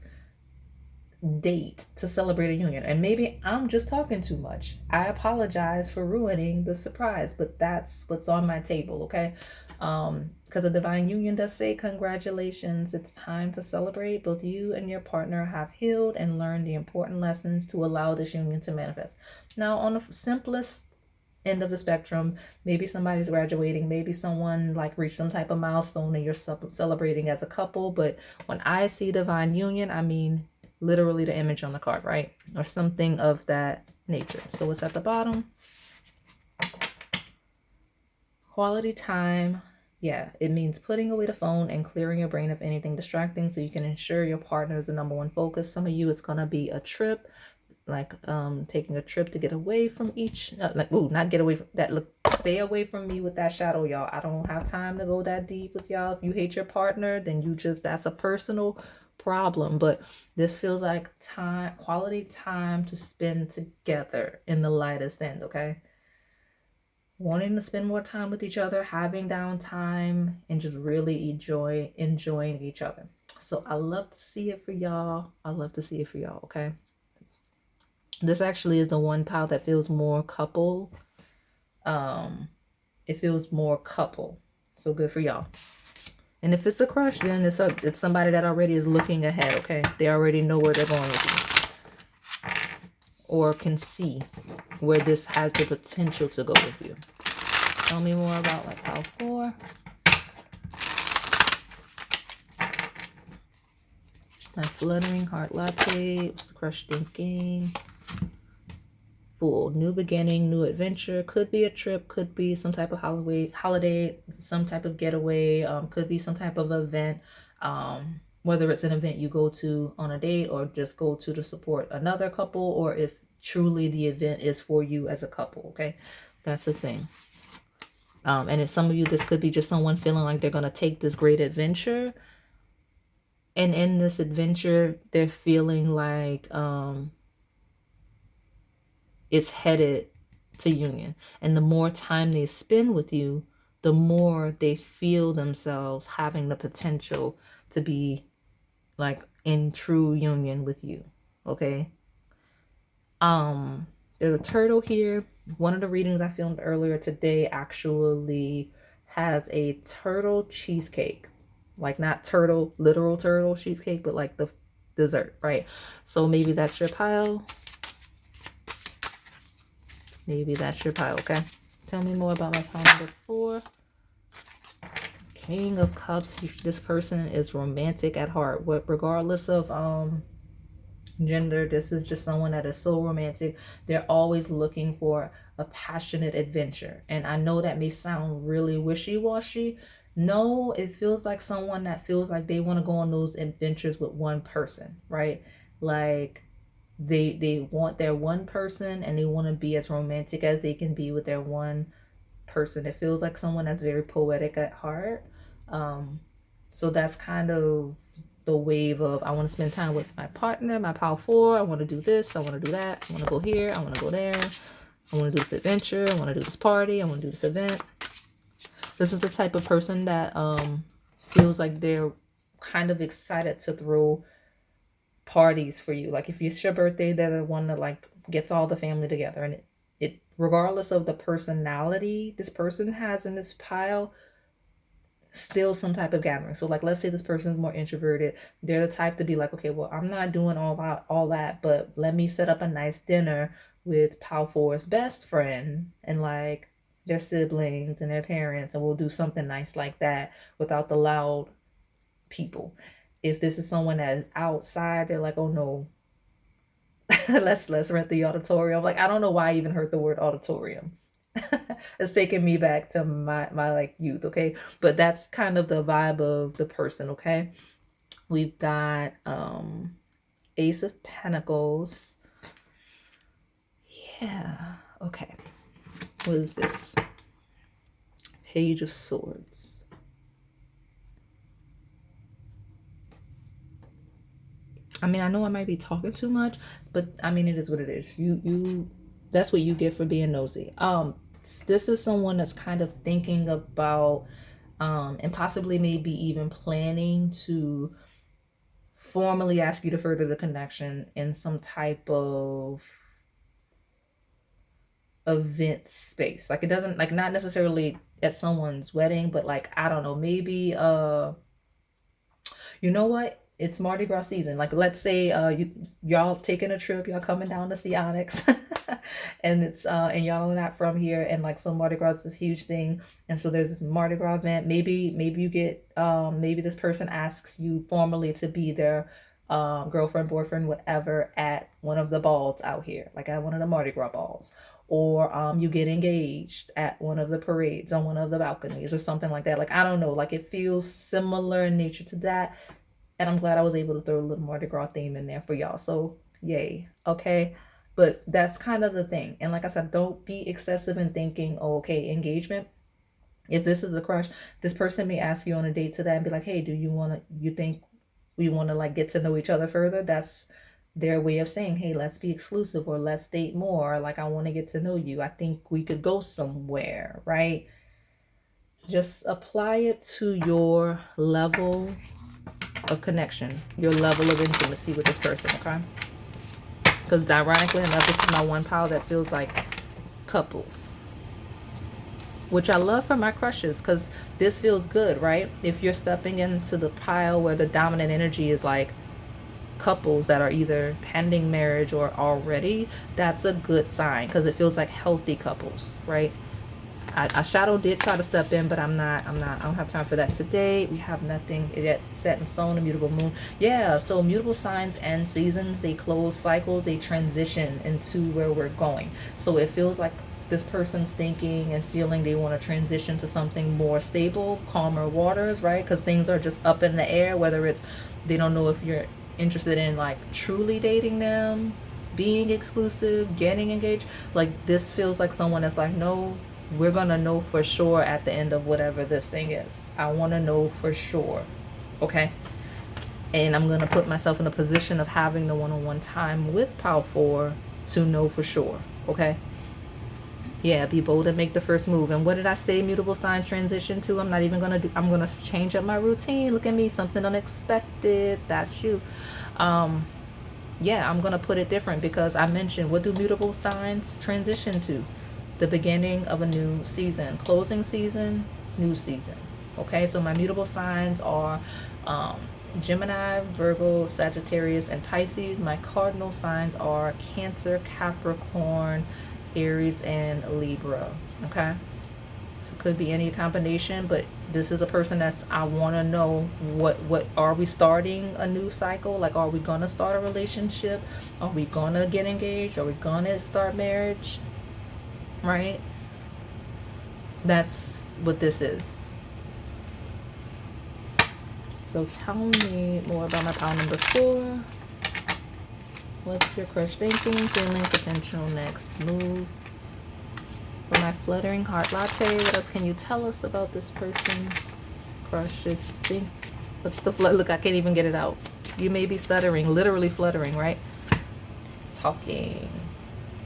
date to celebrate a union. And maybe I'm just talking too much. I apologize for ruining the surprise, but that's what's on my table, okay? Because the divine union does say congratulations. It's time to celebrate. Both you and your partner have healed and learned the important lessons to allow this union to manifest. Now, on the simplest end of the spectrum, maybe somebody's graduating, maybe someone like reached some type of milestone and you're celebrating as a couple. But when I see divine union, I mean literally the image on the card, right? Or something of that nature. So what's at the bottom? Quality time, Yeah, it means putting away the phone and clearing your brain of anything distracting so you can ensure your partner is the number one focus. Some of you, it's gonna be a trip, like taking a trip to get away from each, like, ooh, not get away from that. Look, stay away from me with that shadow, y'all. I don't have time to go that deep with y'all. If you hate your partner, then you just, that's a personal problem. But this feels like time, quality time to spend together in the lightest end, okay? Wanting to spend more time with each other, having downtime, and just really enjoying each other. So I love to see it for y'all. I love to see it for y'all, okay? This actually is the one pile that feels more couple. It feels more couple. So good for y'all. And if it's a crush, then it's somebody that already is looking ahead, okay? They already know where they're going with you. Or can see where this has the potential to go with you. Tell me more about like pile 4. My fluttering heart latte. What's the crush thinking? Fool. New beginning, new adventure. Could be a trip, could be some type of holiday, some type of getaway, could be some type of event, whether it's an event you go to on a date or just go to support another couple, or if truly the event is for you as a couple, okay? That's the thing. And if some of you, this could be just someone feeling like they're going to take this great adventure, and in this adventure they're feeling like it's headed to union. And the more time they spend with you, the more they feel themselves having the potential to be like in true union with you. Okay. There's a turtle here. One of the readings I filmed earlier today actually has a turtle cheesecake. Like not turtle, literal turtle cheesecake, but like the dessert, right? So maybe that's your pile. Maybe that's your pile, okay? Tell me more about my pile number 4. King of Cups. This person is romantic at heart. Regardless of gender, this is just someone that is so romantic. They're always looking for a passionate adventure. And I know that may sound really wishy-washy. No, it feels like someone that feels like they want to go on those adventures with one person, right? Like they want their one person and they want to be as romantic as they can be with their one person. It feels like someone that's very poetic at heart. So that's kind of the wave of, I want to spend time with my partner, my pile 4. I want to do this, I want to do that, I want to go here, I want to go there, I want to do this adventure, I want to do this party, I want to do this event. This is the type of person that feels like they're kind of excited to throw parties for you. Like if it's your birthday, they're the one that like gets all the family together. And it regardless of the personality this person has in this pile, still some type of gathering. So like, let's say this person is more introverted. They're the type to be like, okay, well, I'm not doing all that, but let me set up a nice dinner with pile 4's best friend and like their siblings and their parents, and we'll do something nice like that without the loud people. If this is someone that is outside, they're like, oh no, let's rent the auditorium. Like, I don't know why I even heard the word auditorium. It's taking me back to my like youth, okay? But that's kind of the vibe of the person, okay? We've got Ace of Pentacles. Yeah, okay. What is this? Page of Swords. I mean, I know I might be talking too much, but I mean, it is what it is. You that's what you get for being nosy. This is someone that's kind of thinking about and possibly maybe even planning to formally ask you to further the connection in some type of event space. Like it doesn't, like not necessarily at someone's wedding, but like, I don't know, maybe you know what? It's Mardi Gras season. Like, let's say y'all taking a trip, y'all coming down to see Onyx, and it's and y'all are not from here, and like, so Mardi Gras is this huge thing, and so there's this Mardi Gras event. Maybe you get maybe this person asks you formally to be their girlfriend, boyfriend, whatever, at one of the balls out here, like at one of the Mardi Gras balls. or you get engaged at one of the parades on one of the balconies or something like that. Like, I don't know, like it feels similar in nature to that. And I'm glad I was able to throw a little Mardi Gras theme in there for y'all. So yay. Okay. But that's kind of the thing. And like I said, don't be excessive in thinking, oh, okay, engagement. If this is a crush, this person may ask you on a date to that and be like, hey, you think we want to like get to know each other further? That's their way of saying, hey, let's be exclusive, or let's date more. Like, I want to get to know you. I think we could go somewhere, right? Just apply it to your level of connection, your level of intimacy with this person, okay? Because ironically enough, this is my one pile that feels like couples, which I love for my crushes, because this feels good, right? If you're stepping into the pile where the dominant energy is like couples that are either pending marriage or already, that's a good sign, because it feels like healthy couples, right? I shadow did try to step in, but I don't have time for that today. We have nothing yet set in stone. A mutable moon. Yeah, so mutable signs and seasons, they close cycles, they transition into where we're going. So it feels like this person's thinking and feeling they want to transition to something more stable, calmer waters, right? Because things are just up in the air, whether it's they don't know if you're interested in like truly dating them, being exclusive, getting engaged. Like, this feels like someone that's like, no, we're gonna know for sure at the end of whatever this thing is. I want to know for sure, okay? And I'm gonna put myself in a position of having the one-on-one time with Power 4 to know for sure, okay? Yeah, be bold and make the first move. And what did I say mutable signs transition to? I'm not even gonna do, I'm gonna change up my routine. Look at me, something unexpected. That's you. Yeah, I'm gonna put it different, because I mentioned, what do mutable signs transition to? The beginning of a new season, closing season, new season. Okay, so my mutable signs are Gemini, Virgo, Sagittarius, and Pisces. My cardinal signs are Cancer, Capricorn, Aries, and Libra. Okay, so it could be any combination, but this is a person that's, I want to know what are we starting a new cycle? Like, are we gonna start a relationship? Are we gonna get engaged? Are we gonna start marriage? Right? That's what this is. So tell me more about my pile number 4. What's your crush thinking, feeling, potential next move? For my fluttering heart latte, what else can you tell us about this person's crush's think? What's the look, I can't even get it out. You may be stuttering, literally fluttering, right? Talking.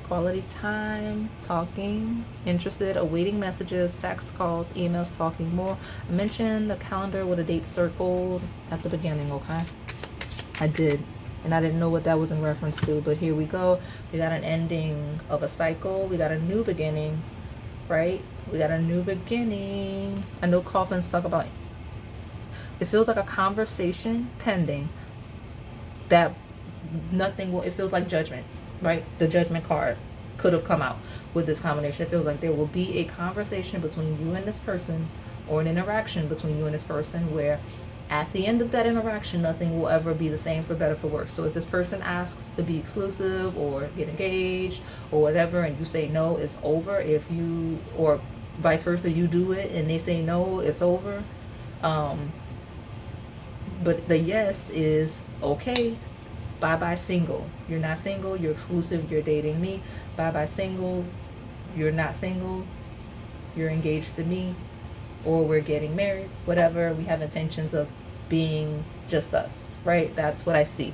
Quality time, talking, interested, awaiting messages, text, calls, emails, talking more. I mentioned the calendar with a date circled at the beginning, okay? I did, and I didn't know what that was in reference to, but here we go. We got an ending of a cycle. We got a new beginning, right? We got a new beginning. I know coffins talk about, it feels like a conversation pending that nothing will, it feels like judgment, right? The judgment card could have come out with this combination. It feels like there will be a conversation between you and this person, or an interaction between you and this person, where at the end of that interaction, nothing will ever be the same, for better, for worse. So if this person asks to be exclusive or get engaged or whatever, and you say no, it's over. If you, or vice versa, you do it and they say no, it's over. But the yes is, okay, bye-bye single. You're not single, you're exclusive, you're dating me. Bye-bye single, you're not single, you're engaged to me, or we're getting married, whatever. We have intentions of being just us, right? That's what I see.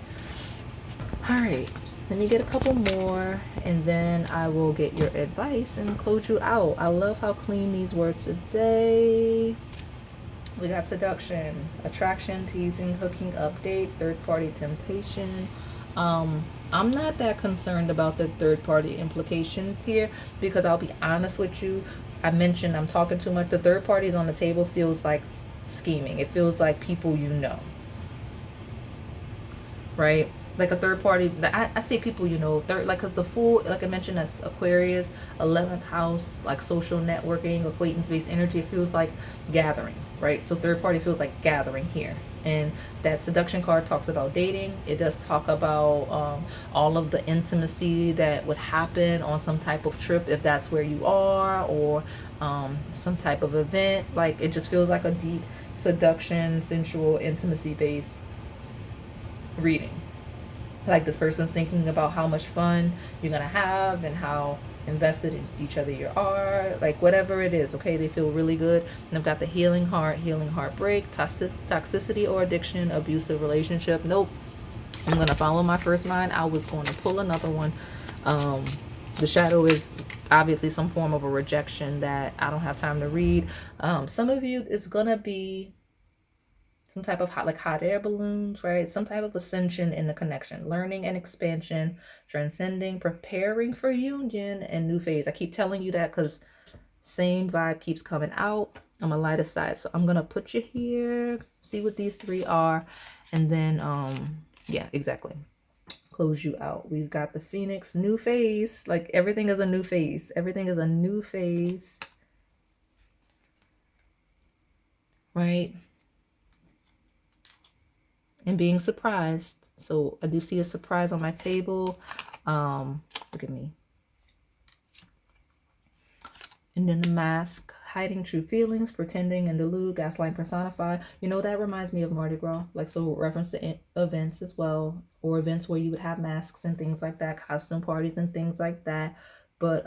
All right, let me get a couple more, and then I will get your advice and close you out. I love how clean these were today. We got seduction, attraction, teasing, hooking, update, third-party temptation. I'm not that concerned about the third-party implications here, because I'll be honest with you. I mentioned I'm talking too much. The third parties on the table feels like scheming. It feels like people you know, right? Like a third party. I say people you know. Third, like, because the Fool, like I mentioned, that's Aquarius, 11th house, like social networking, acquaintance-based energy. It feels like gathering. right? So third party feels like gathering here. And that seduction card talks about dating. It does talk about all of the intimacy that would happen on some type of trip, if that's where you are, or some type of event. Like, it just feels like a deep seduction, sensual, intimacy based reading. Like, this person's thinking about how much fun you're gonna have and how invested in each other you are, like whatever it is. Okay, they feel really good. And I've got the healing heart, healing heartbreak, toxicity or addiction, abusive relationship. Nope, I'm gonna follow my first mind. I was going to pull another one. The shadow is obviously some form of a rejection that I don't have time to read. Some of you, it's gonna be some type of hot air balloons, right? Some type of ascension in the connection, learning and expansion, transcending, preparing for union and new phase. I keep telling you that because same vibe keeps coming out. I'm a lighter side, so I'm gonna put you here, see what these three are, and then yeah, exactly, close you out. We've got the Phoenix, new phase. Like, everything is a new phase. Everything is a new phase, right? And being surprised. So I do see a surprise on my table. Look at me. And then the mask, hiding true feelings, pretending and delude, gaslight, personify. You know, that reminds me of Mardi Gras. Like, so reference to events as well, or events where you would have masks and things like that, costume parties and things like that. But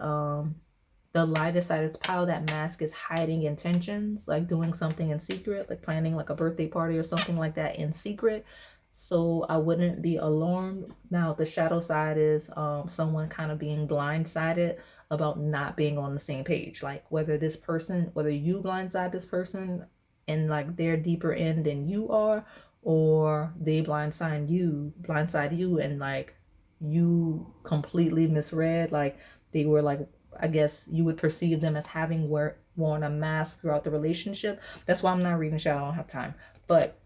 the lighter side is how that mask is hiding intentions, like doing something in secret, like planning like a birthday party or something like that in secret. So I wouldn't be alarmed. Now, the shadow side is someone kind of being blindsided about not being on the same page. Like, whether this person, whether you blindside this person and like they're deeper in than you are, or they blindside you and like you completely misread. Like, they were like, I guess you would perceive them as having worn a mask throughout the relationship. That's why I'm not reading shadow. I don't have time. But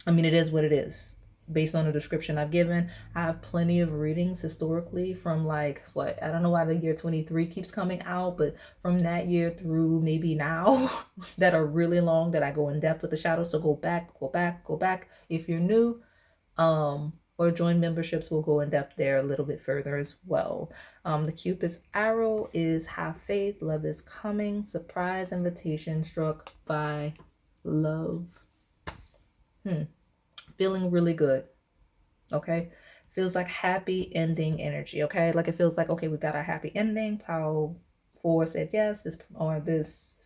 I mean, it is what it is. Based on the description I've given, I have plenty of readings historically from like, what, I don't know why the year 23 keeps coming out, but from that year through maybe now that are really long, that I go in depth with the shadows. So go back if you're new. Or join memberships, will go in depth there a little bit further as well. The Cupid's arrow is have faith, love is coming, surprise invitation, struck by love. Feeling really good. Okay, feels like happy ending energy. Okay, like it feels like, okay, we got our happy ending. Pile 4 said yes. This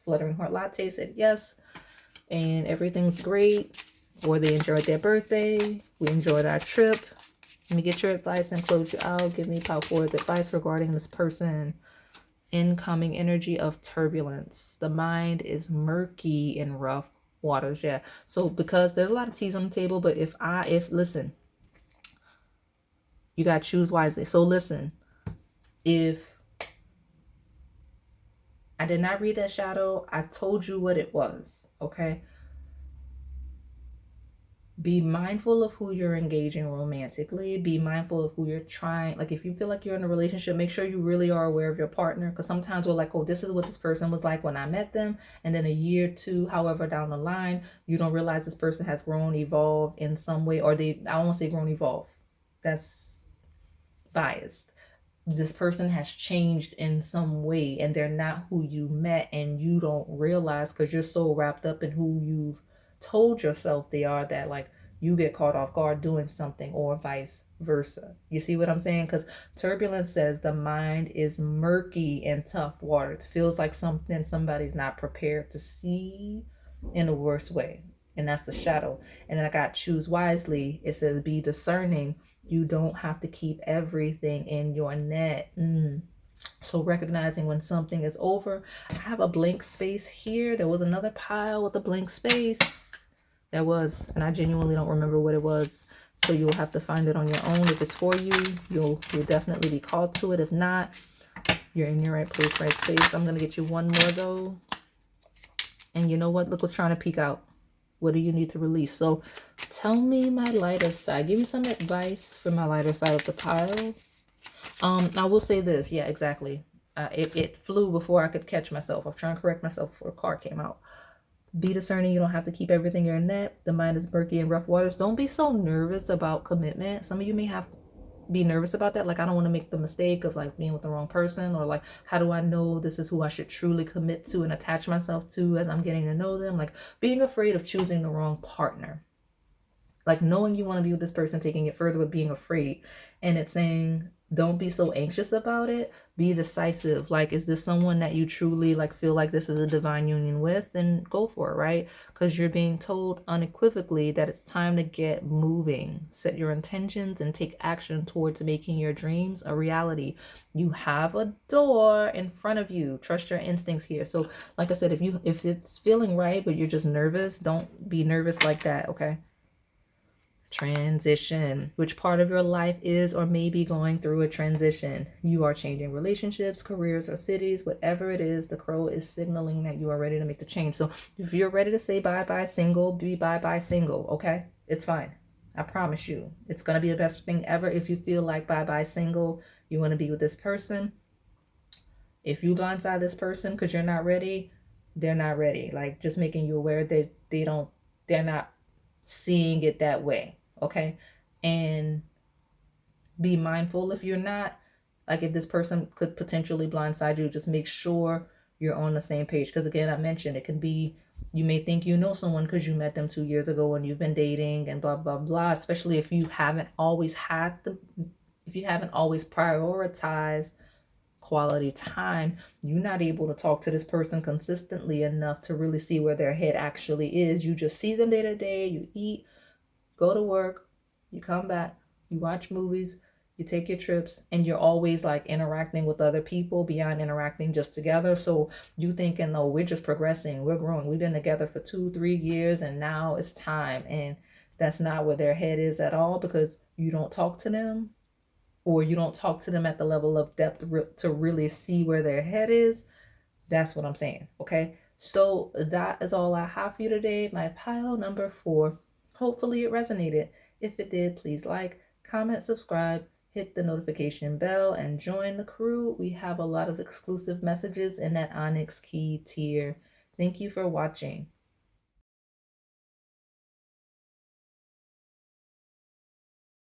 Fluttering Heart Latte said yes, and everything's great. Or they enjoyed their birthday. We enjoyed our trip. Let me get your advice and close you out. Give me Pile 4's advice regarding this person. Incoming energy of turbulence. The mind is murky in rough waters. Yeah. So because there's a lot of teas on the table, but if listen, you got to choose wisely. So listen, if I did not read that shadow, I told you what it was. Okay. Be mindful of who you're engaging romantically. Be mindful of who you're trying. Like, if you feel like you're in a relationship, make sure you really are aware of your partner. Because sometimes we're like, oh, this is what this person was like when I met them. And then a year, two, however down the line, you don't realize this person has grown, evolved in some way. Or I won't say grown, evolved. That's biased. This person has changed in some way and they're not who you met, and you don't realize because you're so wrapped up in who you've told yourself they are, that like you get caught off guard doing something, or vice versa. You see what I'm saying? Because turbulence says the mind is murky and tough water. It feels like something somebody's not prepared to see in a worse way, and that's the shadow. And then I got choose wisely. It says be discerning. You don't have to keep everything in your net. So recognizing when something is over. I have a blank space here. There was another pile with a blank space. There was, and I genuinely don't remember what it was. So you'll have to find it on your own. If it's for you, you'll definitely be called to it. If not, you're in your right place, right space. I'm gonna get you one more though. And you know what? Look what's trying to peek out. What do you need to release? So tell me my lighter side. Give me some advice for my lighter side of the pile. I will say this. Yeah, exactly. It flew before I could catch myself. I'm trying to correct myself before a card came out. Be discerning. You don't have to keep everything in your net. The mind is murky and rough waters. Don't be so nervous about commitment. Some of you may have be nervous about that. Like, I don't want to make the mistake of like being with the wrong person, or like, how do I know this is who I should truly commit to and attach myself to as I'm getting to know them? Like, being afraid of choosing the wrong partner, like knowing you want to be with this person, taking it further, but being afraid. And it's saying, don't be so anxious about it. Be decisive. Like, is this someone that you truly like feel like this is a divine union with? Then go for it, right? Because you're being told unequivocally that it's time to get moving. Set your intentions and take action towards making your dreams a reality. You have a door in front of you. Trust your instincts here. So like I said, if it's feeling right but you're just nervous, don't be nervous like that, okay? Transition. Which part of your life is or may be going through a transition? You are changing relationships, careers, or cities. Whatever it is, the crow is signaling that you are ready to make the change. So if you're ready to say bye-bye single, be bye-bye single, okay? It's fine. I promise you. It's going to be the best thing ever. If you feel like bye-bye single, you want to be with this person. If you blindside this person because you're not ready, they're not ready. Like, just making you aware that they're not seeing it that way, okay? And be mindful if you're not, like, if this person could potentially blindside you, just make sure you're on the same page. Because again, I mentioned it can be, you may think you know someone because you met them 2 years ago and you've been dating and blah blah blah, especially if you haven't always prioritized quality time. You're not able to talk to this person consistently enough to really see where their head actually is. You just see them day to day, you eat, go to work, you come back, you watch movies, you take your trips, and you're always like interacting with other people beyond interacting just together. So you thinking, oh, we're just progressing, we're growing, we've been together for 2-3 years and now it's time. And that's not where their head is at all, because you don't talk to them, or you don't talk to them at the level of depth to really see where their head is. That's what I'm saying, okay? So that is all I have for you today. My pile number 4. Hopefully it resonated. If it did, please like, comment, subscribe, hit the notification bell, and join the crew. We have a lot of exclusive messages in that Onyx key tier. Thank you for watching.